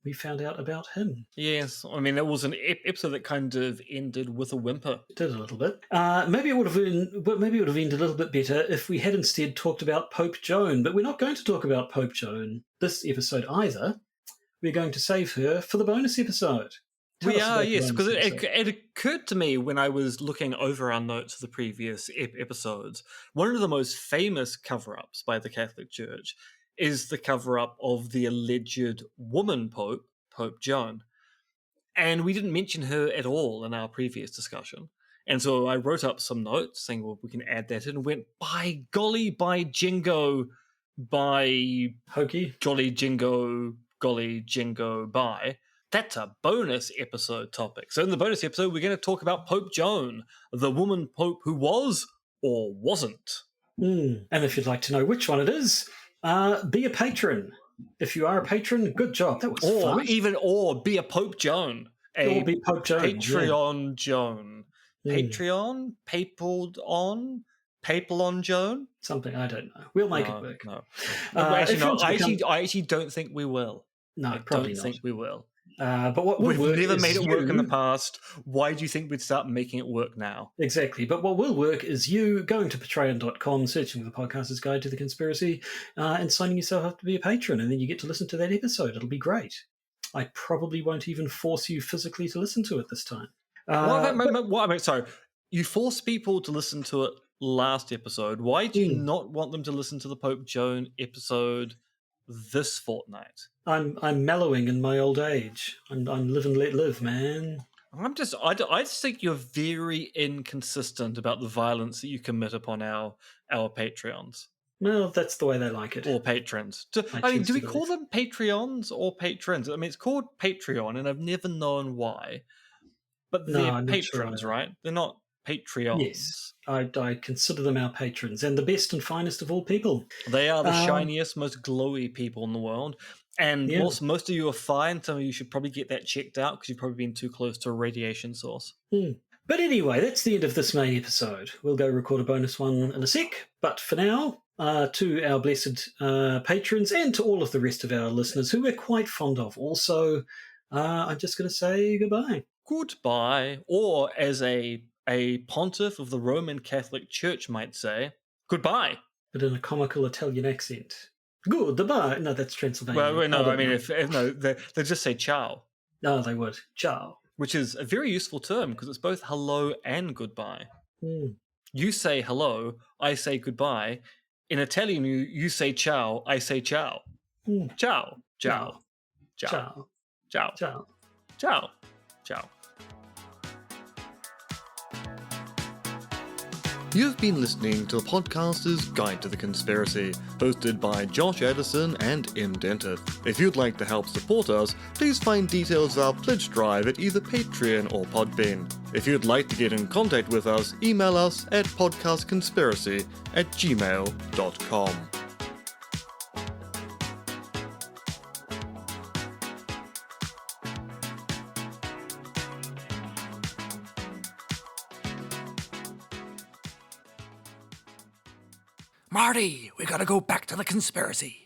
Speaker 1: we found out about him.
Speaker 2: Yes, I mean, it was an episode that kind of ended with a whimper.
Speaker 1: It did a little bit. Maybe it would have ended a little bit better if we had instead talked about Pope Joan, but we're not going to talk about Pope Joan this episode either. We're going to save her for the bonus episode.
Speaker 2: We are, yes, because it occurred to me when I was looking over our notes of the previous episodes, one of the most famous cover-ups by the Catholic Church is the cover-up of the alleged woman Pope, Pope Joan. And we didn't mention her at all in our previous discussion. And so I wrote up some notes saying, well, we can add that in, and went, by golly, by jingo, by
Speaker 1: hokey,
Speaker 2: jolly jingo, golly jingo, by. That's a bonus episode topic. So in the bonus episode, we're going to talk about Pope Joan, the woman Pope who was or wasn't.
Speaker 1: And if you'd like to know which one it is, be a patron. If you are a patron, good job. That was fun.
Speaker 2: Or be a Pope Joan.
Speaker 1: Or be Pope Joan.
Speaker 2: Patreon Joan. Patreon? Papal on Joan?
Speaker 1: Something, I don't know. We'll make it work.
Speaker 2: No. I actually don't think we will.
Speaker 1: No, probably not.
Speaker 2: I don't think we will.
Speaker 1: But what
Speaker 2: we've never made it work in the past. Why do you think we'd start making it work now?
Speaker 1: Exactly. But what will work is you going to patreon.com, searching for the Podcaster's Guide to the Conspiracy, and signing yourself up to be a patron, and then you get to listen to that episode. It'll be great. I probably won't even force you physically to listen to it this time.
Speaker 2: Sorry, you forced people to listen to it last episode. Why do you not want them to listen to the Pope Joan episode this fortnight?
Speaker 1: I'm mellowing in my old age. I'm live and let live, man.
Speaker 2: I just think you're very inconsistent about the violence that you commit upon our Patreons.
Speaker 1: Well, that's the way they like it.
Speaker 2: Or patrons. Do
Speaker 1: choose
Speaker 2: we
Speaker 1: to
Speaker 2: call
Speaker 1: believe.
Speaker 2: them Patreons or patrons? I mean, it's called Patreon, and I've never known why. But
Speaker 1: No,
Speaker 2: they're
Speaker 1: I'm not sure
Speaker 2: patrons,
Speaker 1: either.
Speaker 2: right? They're not
Speaker 1: Yes,
Speaker 2: Patreons.
Speaker 1: I consider them our patrons and the best and finest of all people.
Speaker 2: They are the
Speaker 1: Um,
Speaker 2: shiniest, most glowy people in the world. And
Speaker 1: yeah.
Speaker 2: most of you are fine. Some of you should probably get that checked out because you've probably been too close to a radiation source.
Speaker 1: But anyway, that's the end of this main episode. We'll go record a bonus one in a sec. But for now, to our blessed patrons and to all of the rest of our listeners who we're quite fond of also, I'm just going to say goodbye.
Speaker 2: Goodbye. Or as a pontiff of the Roman Catholic Church might say, goodbye.
Speaker 1: But in a comical Italian accent. Goodbye. No, that's Transylvania.
Speaker 2: Well, no, I mean, if no, they just say ciao.
Speaker 1: No, they would. Ciao.
Speaker 2: Which is a very useful term because it's both hello and goodbye.
Speaker 1: Mm.
Speaker 2: You say hello, I say goodbye. In Italian, you say ciao, I say ciao.
Speaker 1: Mm.
Speaker 2: Ciao, ciao, ciao,
Speaker 1: Ciao.
Speaker 2: ciao,
Speaker 1: Ciao.
Speaker 2: ciao, ciao. You've been listening to the Podcaster's Guide to the Conspiracy, hosted by Josh Addison and M. Dented. If you'd like to help support us, please find details of our pledge drive at either Patreon or Podbean. If you'd like to get in contact with us, email us at podcastconspiracy@gmail.com.
Speaker 3: Marty, we gotta go back to the conspiracy.